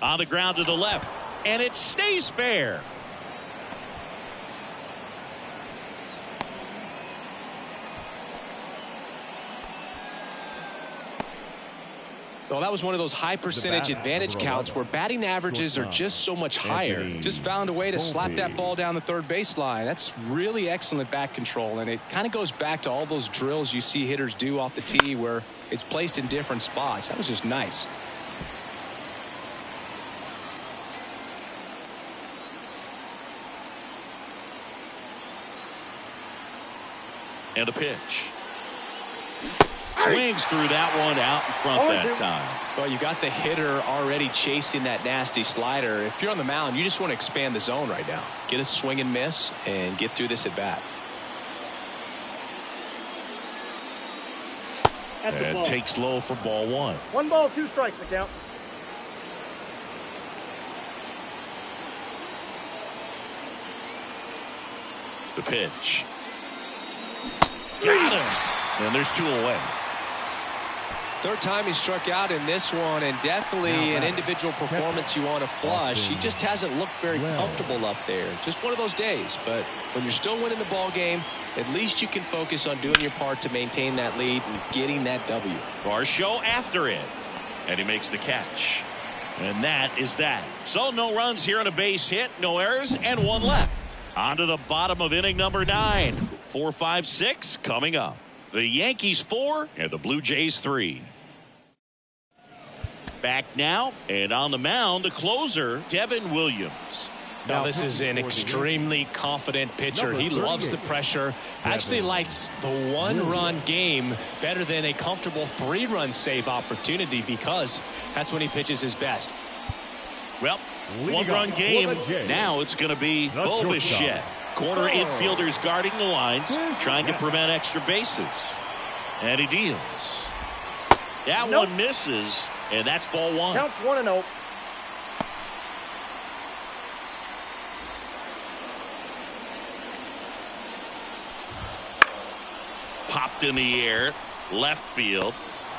Speaker 1: On the ground to the left, and it stays fair.
Speaker 3: Well, that was one of those high percentage advantage counts where batting averages are just so much higher. Just found a way to slap that ball down the third baseline. That's really excellent bat control, and it kind of goes back to all those drills you see hitters do off the tee where it's placed in different spots. That was just nice.
Speaker 1: And a pitch. Swings through that one out in front that time.
Speaker 3: Well, you got the hitter already chasing that nasty slider. If you're on the mound, you just want to expand the zone right now. Get a swing and miss and get through this at bat.
Speaker 1: And takes low for ball 1.
Speaker 5: 1 ball, 2 strikes, the count.
Speaker 1: The pitch. Got him. And there's 2 away.
Speaker 3: Third time he struck out in this one, and definitely an individual performance you want to flush. He just hasn't looked very comfortable up there. Just one of those days. But when you're still winning the ball game, at least you can focus on doing your part to maintain that lead and getting that W.
Speaker 1: Varsho after it. And he makes the catch. And that is that. So no runs here on a base hit, no errors, and 1 left. On to the bottom of inning number 9. 4, 5, 6 coming up. The Yankees 4 and the Blue Jays 3. Back now, and on the mound, the closer, Devin Williams.
Speaker 3: Now this is an extremely confident pitcher. He loves the pressure. Actually likes the 1-run game better than a comfortable 3-run save opportunity because that's when he pitches his best.
Speaker 1: Well, 1-run game. Now it's going to be Bo Bichette. Corner infielders guarding the lines, trying to prevent extra bases. And he deals. That one misses, and that's ball 1.
Speaker 5: Counts 1-0.
Speaker 1: Popped in the air, left field.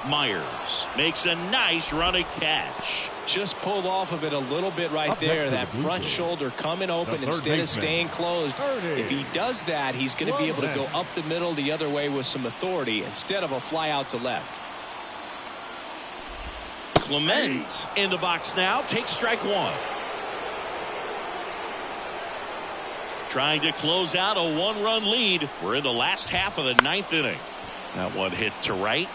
Speaker 1: Myers makes a nice running catch.
Speaker 3: Just pulled off of it a little bit right there. That front shoulder coming open instead of staying closed. If he does that, he's going to be able to go up the middle the other way with some authority instead of a fly out to left.
Speaker 1: Clement in the box now, takes strike 1. Trying to close out a 1-run lead. We're in the last half of the 9th inning. That one hit to right.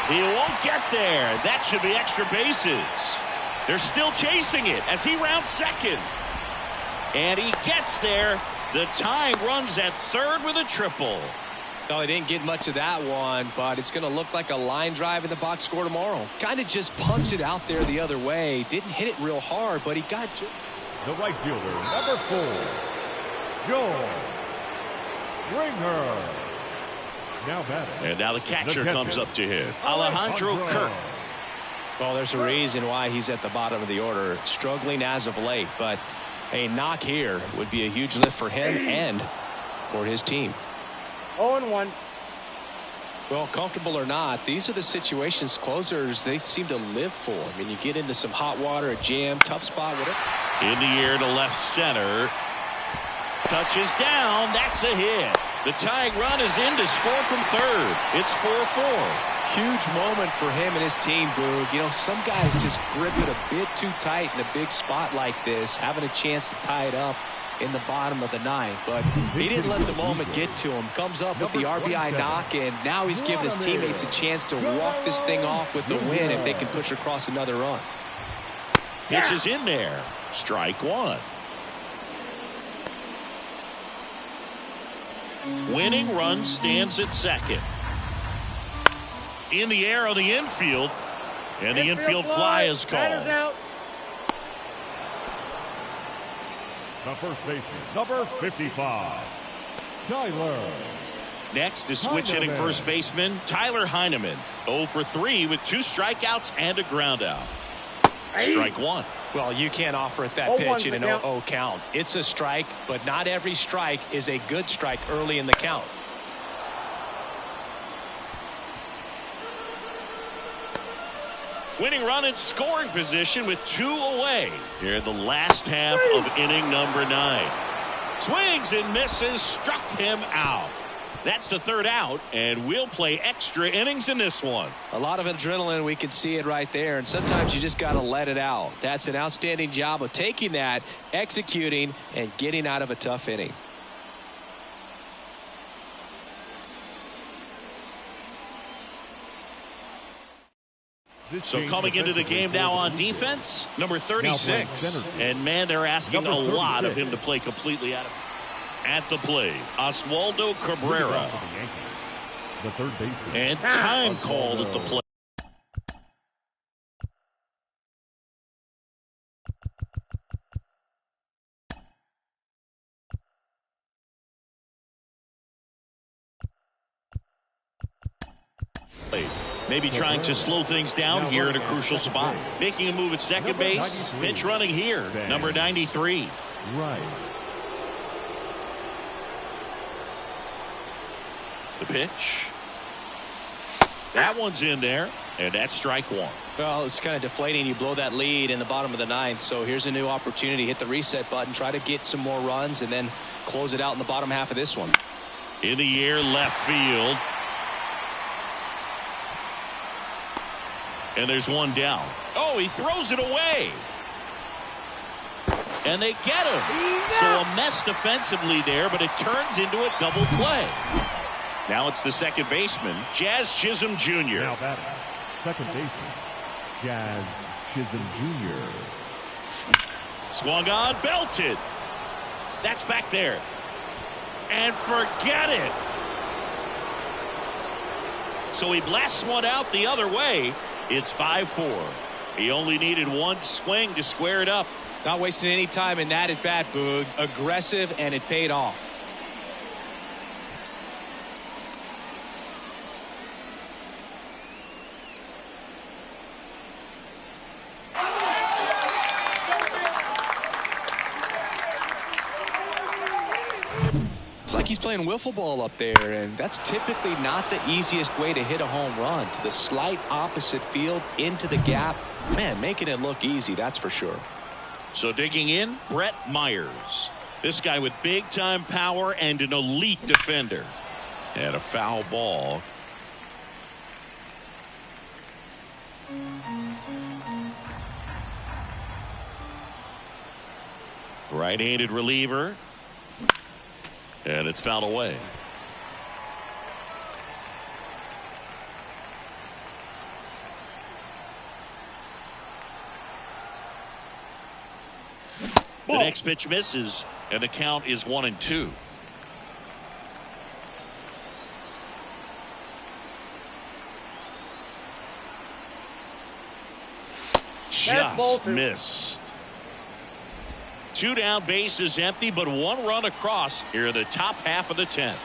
Speaker 1: He won't get there. That should be extra bases. They're still chasing it as he rounds second. And he gets there. The tying runs at third with a triple.
Speaker 3: No, he didn't get much of that one, but it's going to look like a line drive in the box score tomorrow. Kind of just punched it out there the other way. Didn't hit it real hard, but he got...
Speaker 4: The right fielder, number 4. Joe Ringer. Now batting.
Speaker 1: And now the catcher comes up to hit. Alejandro Kirk.
Speaker 3: Well, there's a reason why he's at the bottom of the order, struggling as of late, but a knock here would be a huge lift for him and for his team.
Speaker 5: 0-1.
Speaker 3: Well, comfortable or not, these are the situations closers they seem to live for. I mean, you get into some hot water, a jam, tough spot, whatever.
Speaker 1: In the air to left center. Touches down. That's a hit. The tying run is in to score from third. It's 4-4.
Speaker 3: Huge moment for him and his team, Boog. You know, some guys just grip it a bit too tight in a big spot like this, having a chance to tie it up in the bottom of the ninth. But he didn't let the moment get to him. Comes up with the RBI knock, and now he's giving his teammates a chance to walk this thing off with the win if they can push across another run.
Speaker 1: Pitch is in there. Strike one. Winning run stands at second. In the air on the infield. And the infield fly is called.
Speaker 4: The first baseman, number 55, Tyler.
Speaker 1: Next is switch hitting first baseman Tyler Heineman. 0 for 3 with 2 strikeouts and a ground out. Strike one.
Speaker 3: Well, you can't offer it that pitch in an 0-0 count. It's a strike, but not every strike is a good strike early in the count.
Speaker 1: Winning run in scoring position with 2 away here in the last half of inning number 9. Swings and misses, struck him out. That's the third out, and we'll play extra innings in this one.
Speaker 3: A lot of adrenaline, we can see it right there, and sometimes you just got to let it out. That's an outstanding job of taking that, executing, and getting out of a tough inning.
Speaker 1: So coming into the game now on defense, number 36. And, man, they're asking a lot of him to play completely out of. At the plate, Oswaldo Cabrera.
Speaker 4: The third baseman.
Speaker 1: And time called at the plate. Maybe trying to slow things down here at a crucial spot. Making a move at second base. Pitch running here, number 93.
Speaker 4: Right.
Speaker 1: The pitch. That one's in there, and that's strike one.
Speaker 3: Well, it's kind of deflating. You blow that lead in the bottom of the ninth, so here's a new opportunity. Hit the reset button, try to get some more runs, and then close it out in the bottom half of this one.
Speaker 1: In the air, left field. And there's one down. Oh, he throws it away. And they get him. So a mess defensively there, but it turns into a double play. Now it's the second baseman, Jazz Chisholm Jr.
Speaker 4: Now batting, second baseman, Jazz Chisholm Jr.
Speaker 1: Swung on, belted. That's back there. And forget it. So he blasts one out the other way. It's 5-4. He only needed one swing to square it up.
Speaker 3: Not wasting any time in that at bat, Boog. Aggressive, and it paid off. It's like he's playing wiffle ball up there, and that's typically not the easiest way to hit a home run. To the slight opposite field, into the gap. Man, making it look easy, that's for sure.
Speaker 1: So digging in, Brett Myers. This guy with big-time power and an elite defender. And a foul ball. Right-handed reliever. And it's fouled away. The next pitch misses, and the count is 1-2. Just missed. 2 down, bases empty, but 1 run across here in the top half of the 10th.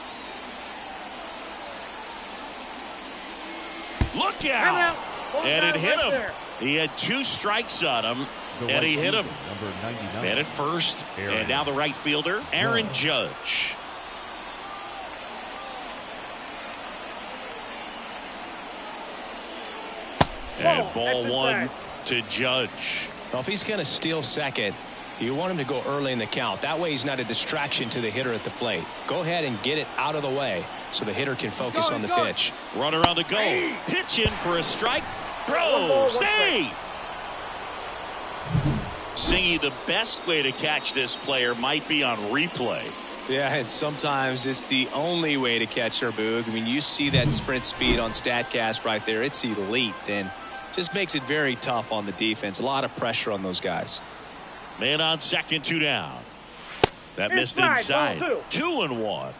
Speaker 1: Look out! And it hit him. He had 2 strikes on him, and he hit him.
Speaker 4: Number 99.
Speaker 1: Man at first, and now the right fielder, Aaron Judge. And ball 1 to Judge.
Speaker 3: Well, if he's going to steal second, you want him to go early in the count. That way he's not a distraction to the hitter at the plate. Go ahead and get it out of the way so the hitter can focus on the pitch.
Speaker 1: Runner on the go. Pitch in for a strike. Throw. Save. Singy, the best way to catch this player might be on replay.
Speaker 3: Yeah, and sometimes it's the only way to catch her, Boog. I mean, you see that sprint speed on StatCast right there. It's elite, and just makes it very tough on the defense. A lot of pressure on those guys.
Speaker 1: Man on second, 2 down. That missed inside. 2-1.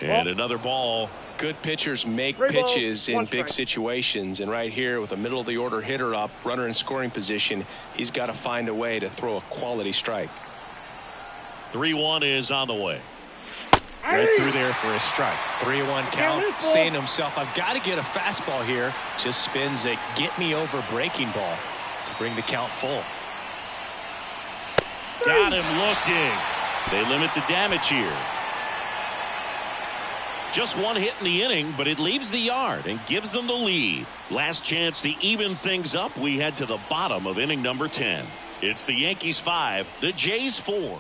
Speaker 1: And another ball.
Speaker 3: Good pitchers make pitches in big situations, and right here with a middle of the order hitter up, runner in scoring position, he's got to find a way to throw a quality strike.
Speaker 1: 3-1 is on the way. Right through there for a strike.
Speaker 3: 3-1 count, saying to himself, I've got to get a fastball here. Just spins a get me over breaking ball to bring the count full.
Speaker 1: Got him looking. They limit the damage here. Just 1 hit in the inning, but it leaves the yard and gives them the lead. Last chance to even things up. We head to the bottom of inning number 10. It's the Yankees 5, the Jays 4.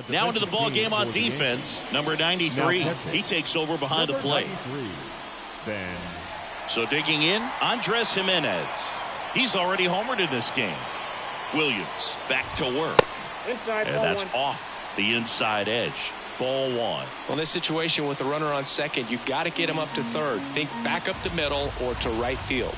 Speaker 1: Now into the ball game on defense, number 93. He takes over behind the plate. So digging in, Andres Jimenez. He's already homered in this game. Williams back to work. And that's off the inside edge. Ball 1.
Speaker 3: Well, in this situation with the runner on second, you've got to get him up to third. Think back up the middle or to right field.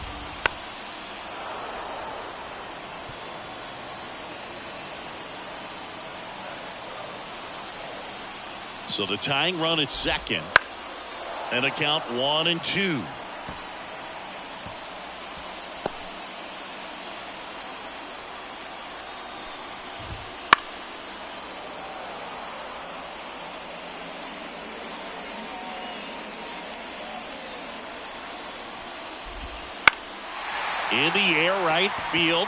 Speaker 1: So the tying run at second. And a count 1-2. In the air, right field.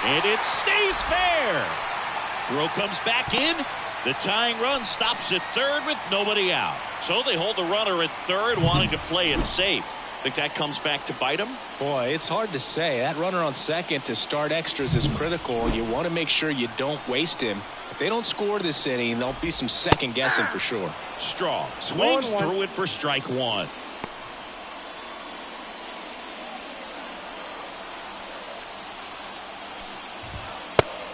Speaker 1: And it stays fair. Throw comes back in. The tying run stops at third with nobody out. So they hold the runner at third, wanting to play it safe. Think that comes back to bite them?
Speaker 3: Boy, it's hard to say. That runner on second to start extras is critical. You want to make sure you don't waste him. If they don't score this inning, there'll be some second guessing for sure.
Speaker 1: Strong swings through it for strike 1.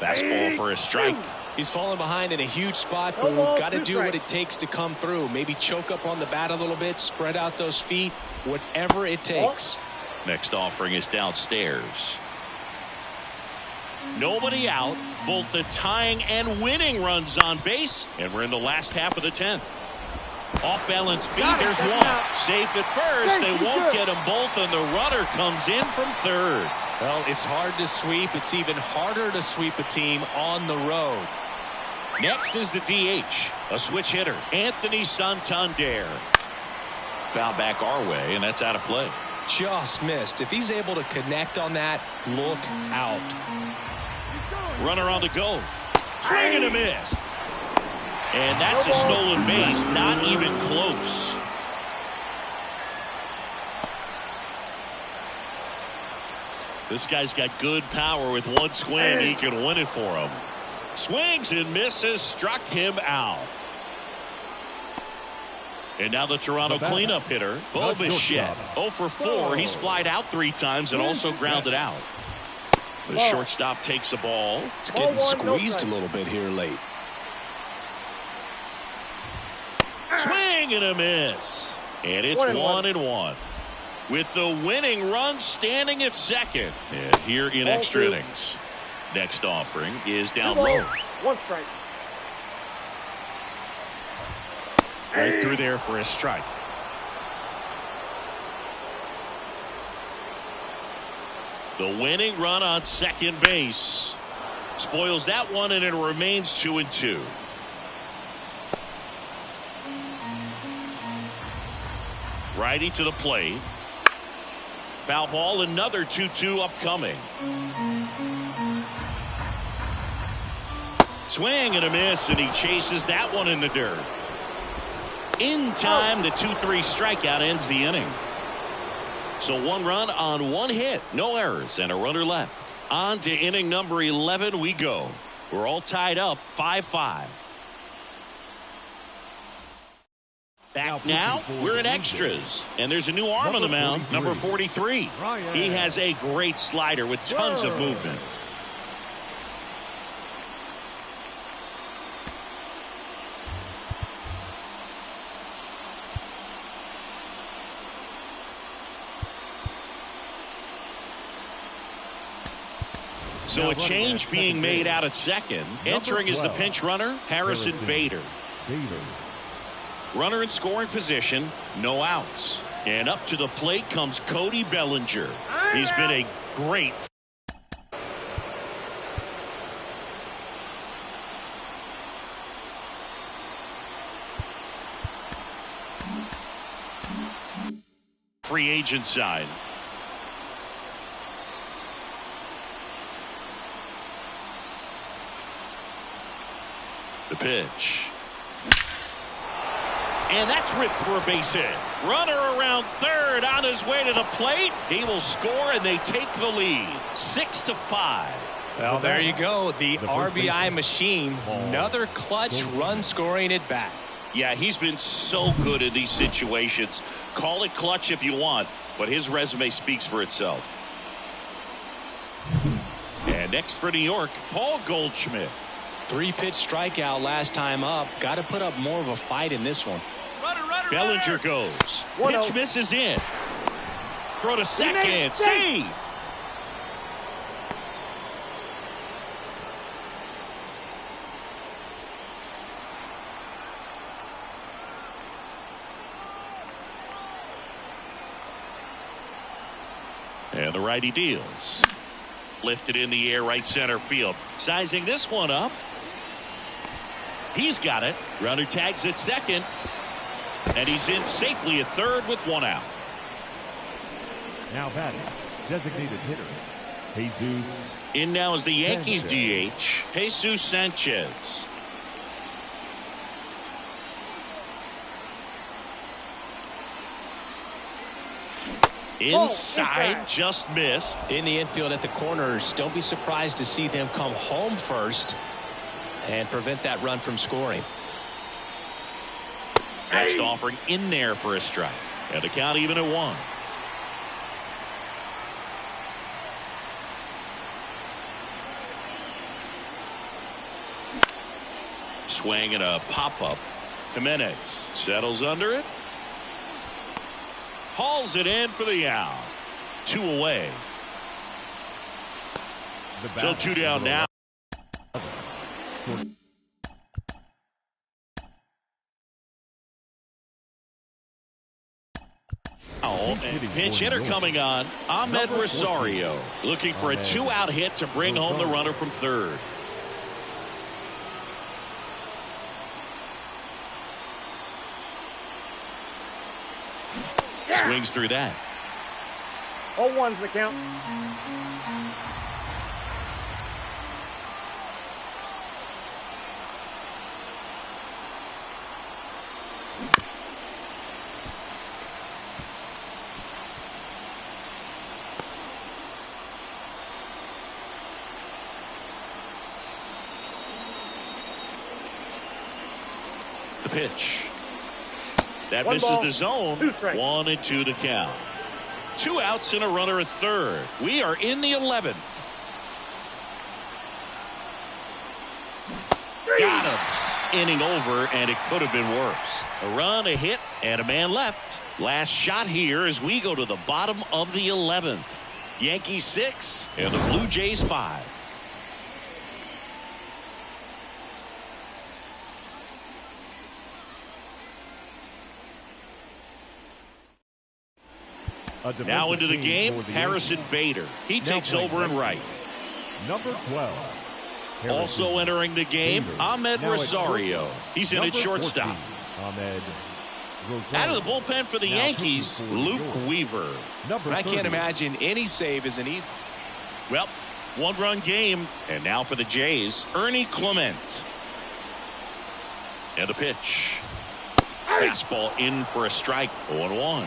Speaker 1: Fastball for a strike.
Speaker 3: He's fallen behind in a huge spot, but we've got to do what it takes to come through. Maybe choke up on the bat a little bit, spread out those feet, whatever it takes.
Speaker 1: Next offering is downstairs. Nobody out. Both the tying and winning runs on base, and we're in the last half of the 10th. Off balance feet. There's one. Safe at first. They won't get them both, and the runner comes in from third.
Speaker 3: Well, it's hard to sweep. It's even harder to sweep a team on the road.
Speaker 1: Next is the DH, a switch hitter, Anthony Santander. Foul back our way, and that's out of play.
Speaker 3: Just missed. If he's able to connect on that, look out.
Speaker 1: Runner on the go. Swing and a miss. And that's a stolen base, not even close. This guy's got good power. With one swing, he can win it for him. Swings and misses, struck him out. And now the Toronto cleanup hitter, Bo Bichette. 0 for 4. He's flied out 3 times and also grounded out. The shortstop takes the ball.
Speaker 3: It's getting squeezed a little bit here late.
Speaker 1: Swing and a miss. And it's 1-1. With the winning run standing at second. And here in extra innings. Next offering is down low.
Speaker 5: 1 strike.
Speaker 1: Right through there for a strike. The winning run on second base spoils that one, and it remains 2-2. Righty to the plate. Foul ball, another 2-2 upcoming. Swing and a miss, and he chases that one in the dirt. In time, the 2-3 strikeout ends the inning. So 1 run on 1 hit, no errors, and a runner left. On to inning number 11 we go. We're all tied up 5-5. Back now, we're in extras, and there's a new arm on the mound, number 43. He has a great slider with tons of movement. So a change being made out at second. Entering is the pinch runner, Harrison Bader. Runner in scoring position, no outs. And up to the plate comes Cody Bellinger. He's been a great free agent side. The pitch. And that's ripped for a base hit. Runner around third on his way to the plate. He will score, and they take the lead. 6-5.
Speaker 3: Well, there you go. The RBI machine. Another clutch run scoring at bat.
Speaker 1: Yeah, he's been so good in these situations. Call it clutch if you want, but his resume speaks for itself. And next for New York, Paul Goldschmidt.
Speaker 3: 3-pitch strikeout last time up. Got to put up more of a fight in this one.
Speaker 1: Bellinger goes. Pitch misses in. Throw to second. Save. And the righty deals. Lifted in the air, right center field. Sizing this one up. He's got it. Runner tags at second. And he's in safely at third with 1 out.
Speaker 4: Now batting, designated hitter, Jesus.
Speaker 1: In now is the Yankees DH, Jesus Sanchez. Inside, just missed.
Speaker 3: In the infield at the corners, don't be surprised to see them come home first and prevent that run from scoring.
Speaker 1: Next offering in there for a strike. And the count even at 1. Swing and a pop-up. Jimenez settles under it. Hauls it in for the out. 2 away. So 2 down now. And pinch hitter coming on, Ahmed Rosario, looking for a 2-out hit to bring home the runner from third. Swings through that.
Speaker 5: 0-1's the count.
Speaker 1: The pitch. That misses the zone. 1-2 to count. 2 outs and a runner at third. We are in the 11th. Got him. Inning over, and it could have been worse. A run, a hit, and a man left. Last shot here as we go to the bottom of the 11th. Yankees 6 and the Blue Jays 5. Now into the
Speaker 4: team
Speaker 1: game,
Speaker 4: for the
Speaker 1: Harrison
Speaker 4: Yankees.
Speaker 1: Bader. He
Speaker 4: Now
Speaker 1: takes
Speaker 4: playing
Speaker 1: over in right.
Speaker 4: Number 12.
Speaker 1: Also
Speaker 4: Harrison
Speaker 1: entering the game,
Speaker 4: Bader.
Speaker 1: Ahmed
Speaker 4: Now at
Speaker 1: Rosario.
Speaker 4: shortstop.
Speaker 1: He's in at
Speaker 4: Number
Speaker 1: shortstop.
Speaker 4: 14, Ahmed Rosario.
Speaker 1: Out of the bullpen for the
Speaker 4: Now
Speaker 1: Yankees,
Speaker 4: pitching for the
Speaker 1: Luke
Speaker 4: Yorks.
Speaker 1: Weaver.
Speaker 4: Number
Speaker 3: I
Speaker 4: 30.
Speaker 3: can't imagine any save is an easy.
Speaker 1: Well, one-run game, and now for the Jays, Ernie Clement. And the pitch. Fastball in for a strike, 0-1.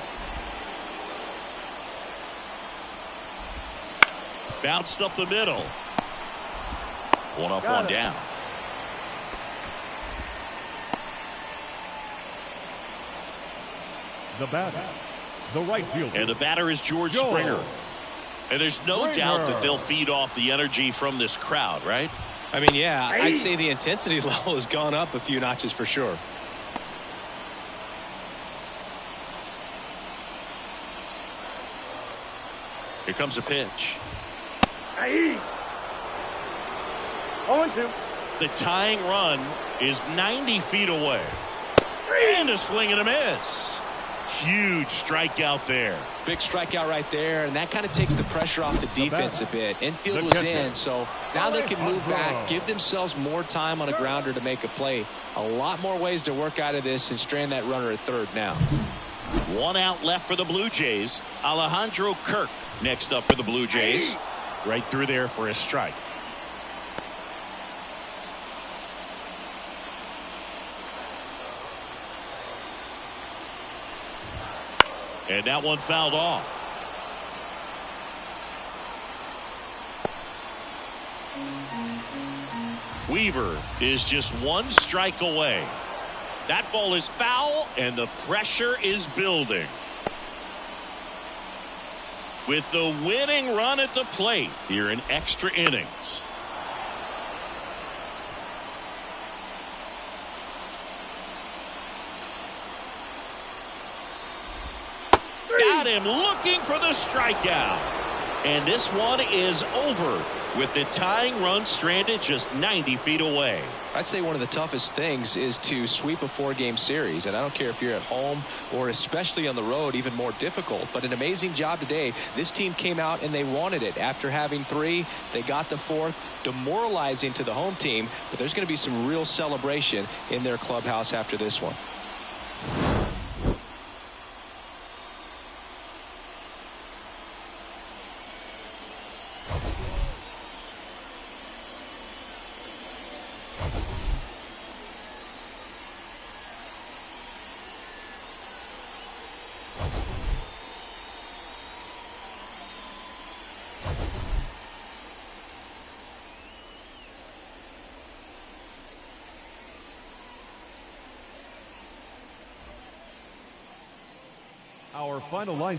Speaker 1: Bounced up the middle. One up, one down.
Speaker 4: The batter, the right fielder.
Speaker 1: And the batter is George Springer. And there's no doubt that they'll feed off the energy from this crowd, right?
Speaker 3: I mean, yeah, I'd say the intensity level has gone up a few notches for sure.
Speaker 1: Here comes a pitch.
Speaker 5: 0-2.
Speaker 1: The tying run is 90 feet away. And a swing and a miss. Huge strikeout there.
Speaker 3: Big strikeout right there, and that kind of takes the pressure off the defense a bit. Infield was in, so now they can move back, give themselves more time on a grounder to make a play. A lot more ways to work out of this and strand that runner at third now.
Speaker 1: One out left for the Blue Jays. Alejandro Kirk next up for the Blue Jays. Right through there for a strike. And that one fouled off. Weaver is just one strike away. That ball is foul, and the pressure is building. With the winning run at the plate here in extra innings. Got him looking for the strikeout. And this one is over with the tying run stranded just 90 feet away.
Speaker 3: I'd say one of the toughest things is to sweep a 4-game series, and I don't care if you're at home or especially on the road, even more difficult. But an amazing job today. This team came out and they wanted it. After having 3, they got the 4th, demoralizing to the home team, but there's going to be some real celebration in their clubhouse after this one.
Speaker 4: Our final line